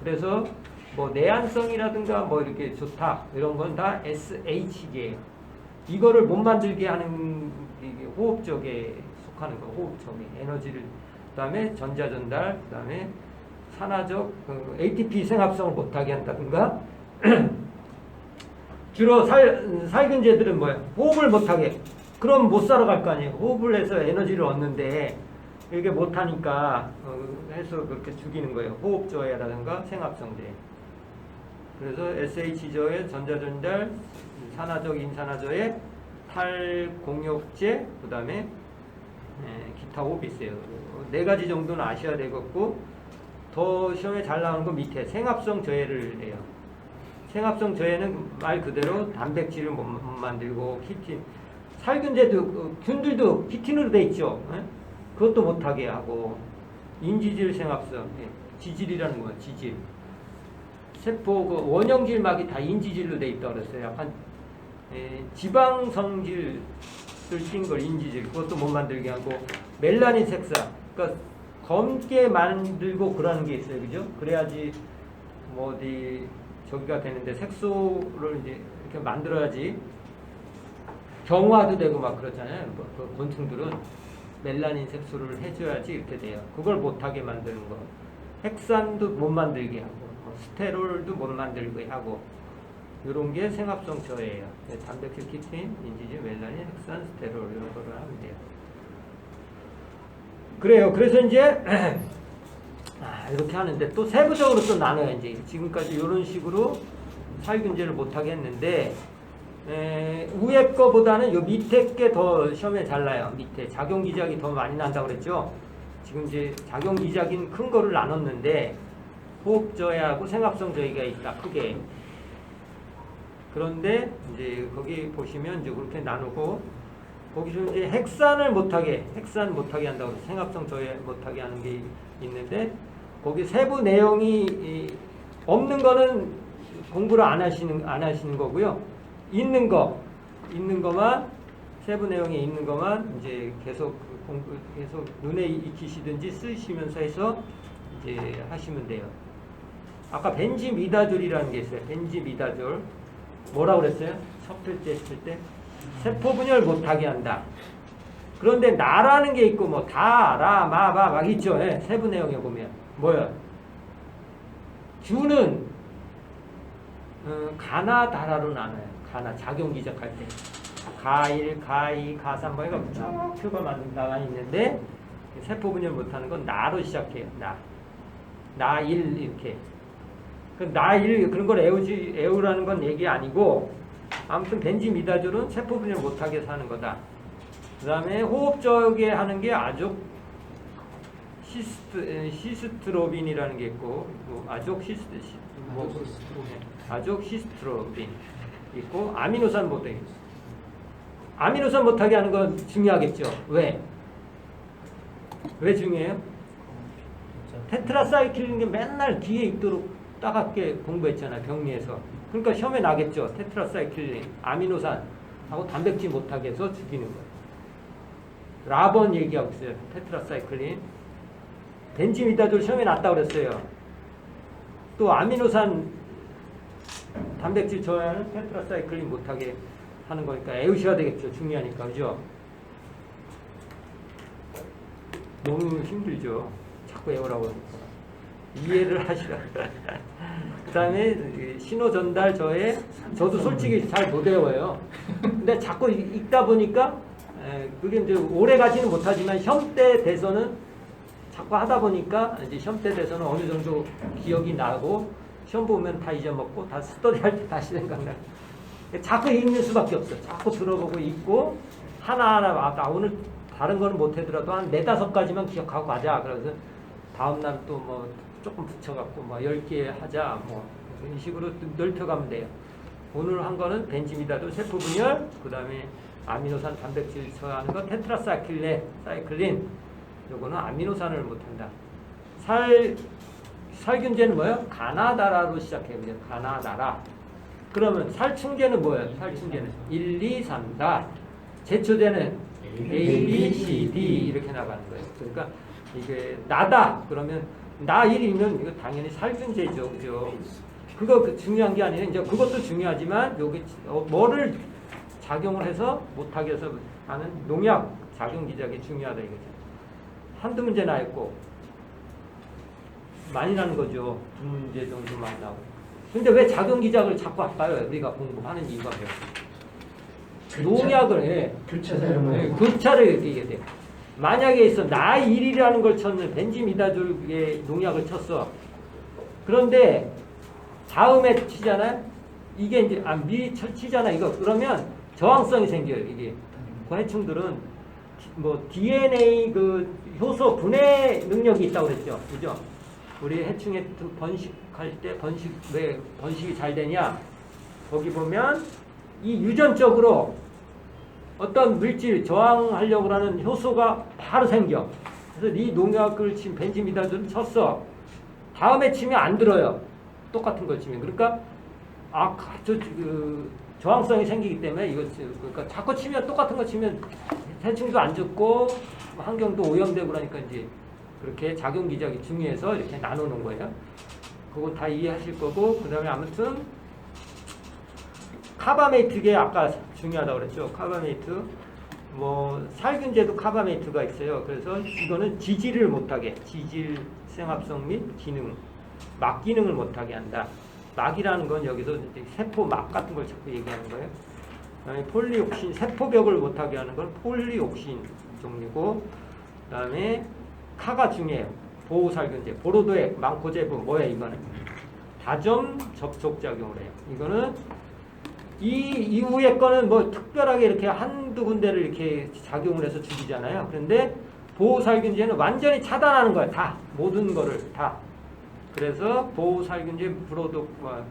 그래서 뭐 내한성이라든가 뭐 이렇게 좋다 이런 건 다 SH계예요. 이거를 못 만들게 하는 이게 호흡적에 속하는 거. 호흡적에 에너지를 그다음에 전자전달 그다음에 산화적 ATP 생합성을 못하게 한다든가 주로 살균제들은 뭐예요? 호흡을 못하게. 그럼 못 살아갈 거 아니에요. 호흡을 해서 에너지를 얻는데 이게 못하니까 해서 그렇게 죽이는 거예요. 호흡저해라든가 생합성제. 그래서 SH저해, 전자전달, 산화적, 인산화저해, 탈공력제, 그 다음에 기타 호흡이 있어요. 4가지 정도는 아셔야 되겠고 더 시험에 잘 나오는 건 밑에 생합성 저해를 해요. 생합성 저해는 말 그대로 단백질을 못 만들고 키틴, 살균제도 균들도 키틴으로 돼 있죠. 그것도 못하게 하고 인지질 생합성, 지질이라는 거야. 지질. 세포 그 원형질막이 다 인지질로 돼 있다고 그랬어요. 약간 지방성질을 띈 걸 인지질 그것도 못 만들게 하고 멜라닌 색사 그러니까 검게 만들고 그러는 게 있어요, 그죠? 그래야지 뭐 어디 저기가 되는데 색소를 이제 이렇게 만들어야지 경화도 되고 막 그렇잖아요. 그 곤충들은 멜라닌 색소를 해줘야지 이렇게 돼요. 그걸 못하게 만드는 거. 핵산도 못 만들게 하고, 스테롤도 못 만들게 하고, 이런 게 생합성 저해예요. 단백질, 키틴, 인지진, 멜라닌, 핵산, 스테롤 이런 거를 하면 돼요. 그래요. 그래서 이제 이렇게 하는데 또 세부적으로 또 나눠요. 이제 지금까지 이런 식으로 살균제를 못하게 했는데 위에 거보다는 요 밑에 게 더 시험에 잘 나요. 밑에 작용기작이 더 많이 난다고 그랬죠. 지금 이제 작용기작인 큰 거를 나눴는데 호흡저해하고 생합성 저해가 있다. 크게. 그런데 이제 거기 보시면 이제 그렇게 나누고 거기서 이제 핵산 못하게 한다고 그래서 생합성 저해 못하게 하는 게 있는데 거기 세부 내용이 없는 거는 공부를 안 하시는 거고요. 있는 거만 세부 내용에 있는 거만 이제 계속 눈에 익히시든지 쓰시면서 해서 이제 하시면 돼요. 아까 벤지미다졸이라는 게 있어요. 벤지미다졸 뭐라고 그랬어요? 첫 번째 했을 때 세포 분열 못하게 한다. 그런데 나라는 게 있고 뭐 다, 라, 마, 바 막 있죠. 예, 세부 내용에 보면 뭐야? 주는 가나 다라로 나눠요. 가나 작용 기작할 때 가일, 가이, 가삼 뭐 이거 쭉 표가 나와 있는데 세포 분열 못하는 건 나로 시작해요. 나일 이렇게. 그 나일 그런 걸 애우라는 건 얘기 아니고 아무튼 벤지미다졸은 세포 분열 못하게 사는 거다. 그 다음에 호흡저하게 하는 게 시스트로빈이라는 게 있고 아족시스트로빈 있고 아미노산 못하게. 아미노산 못하게 하는 건 중요하겠죠. 왜 중요해요? 테트라사이클린 게 맨날 귀에 있도록 따갑게 공부했잖아요. 병리에서. 그러니까 시험에 나겠죠. 테트라사이클린, 아미노산하고 단백질 못하게 해서 죽이는 거예요. 라번 얘기하고 있어요. 테트라사이클린. 벤지미다졸 시험에 났다고 그랬어요. 또 아미노산 단백질 저하는 테트라사이클린 못하게 하는 거니까 애우셔야 되겠죠. 중요하니까. 그죠? 너무 힘들죠. 자꾸 애우라고 하니까. 이해를 하시라. 그 다음에 신호 전달 저에 저도 솔직히 잘 못 외워요. 근데 자꾸 읽다 보니까 그게 이제 오래 가지는 못하지만 시험 때 돼서는 자꾸 하다 보니까 이제 시험 때 돼서는 어느 정도 기억이 나고 시험 보면 다 잊어먹고 다 스터디 할 때 다시 생각나요. 자꾸 읽는 수밖에 없어요. 자꾸 들어보고 읽고 하나하나 오늘 다른 거는 못하더라도 한 4-5가지만 기억하고 가자. 그래서 다음날 또 뭐 조금 붙여갖고 뭐 10개 하자. 뭐 이런 식으로 넓혀가면 돼요. 오늘 한 거는 벤지미다졸 세포분열, 그 다음에 아미노산 단백질 저하는 거 테트라사이클린. 요거는 아미노산을 못한다. 살균제는 뭐예요? 가나다라로 시작해요. 가나다라. 그러면 살충제는 뭐예요? 살충제는 1, 2, 3다. 제초제는 A, B, C, D 이렇게 나가는 거예요. 그러니까 이게 나다. 그러면 나 1이면 이거 당연히 살균제죠. 그죠? 그거 중요한 게 아니라 이제 그것도 중요하지만 여기 뭐를 작용을 해서 못하게 해서 하는 농약 작용 기작이 중요하다 이거죠. 한두 문제 나왔고 많이 나는 거죠. 2문제 정도만 나오고. 근데 왜 작용 기작을 자꾸 할까요? 우리가 공부하는 이유가 뭐예요? 농약을 교차를 이렇게 돼요. 만약에 있어 나1이라는 걸 쳤는 벤지미다졸의 농약을 쳤어. 그런데 다음에 치잖아요. 이게 이제 미 치잖아 이거. 그러면 저항성이 생겨요. 이게 그 해충들은 뭐 DNA 그 효소 분해 능력이 있다고 그랬죠. 그죠? 우리 해충에 번식할 때 왜 번식이 잘 되냐? 거기 보면 이 유전적으로 어떤 물질 저항하려고 하는 효소가 바로 생겨. 그래서 이 농약을 친 벤지미다졸을 쳤어. 다음에 치면 안 들어요. 똑같은 걸 치면. 그러니까 저항성이 생기기 때문에 이거 그러니까 자꾸 치면 똑같은 거 치면 해충도 안 죽고 환경도 오염되고 그러니까 이제 그렇게 작용 기작이 중요해서 이렇게 나누는 거예요. 그건 다 이해하실 거고, 그 다음에 아무튼 카바메이트계 아까 중요하다고 그랬죠. 카바메이트. 뭐 살균제도 카바메이트가 있어요. 그래서 이거는 지질을 못하게, 지질 생합성 및 기능, 막 기능을 못하게 한다. 막이라는 건 여기서 이제 세포 막 같은 걸 자꾸 얘기하는 거예요. 그다음에 폴리옥신, 세포벽을 못하게 하는 건 폴리옥신 종류고, 그다음에 카가 중요해요. 보호살균제, 보로도액, 망코제브, 뭐야 이거는? 다점 접촉작용을 해요. 이거는 이 이후의 거는 뭐 특별하게 이렇게 한두 군데를 이렇게 작용을 해서 죽이잖아요. 그런데 보호살균제는 완전히 차단하는 거야. 다. 모든 거를 다. 그래서 보호살균제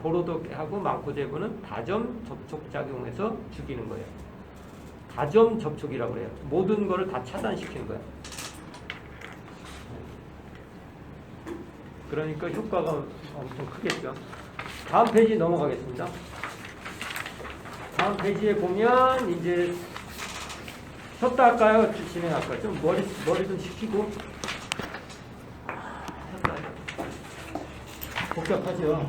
보로독하고 망코제브는 다점 접촉작용해서 죽이는 거예요. 다점 접촉이라고 그래요. 모든 거를 다 차단시키는 거예요. 그러니까 효과가 엄청 크겠죠. 다음 페이지 넘어가겠습니다. 다음 페이지에 보면 이제 쉬었다 할까요? 진행할까요? 좀 머리 좀 식히고. 복잡하죠.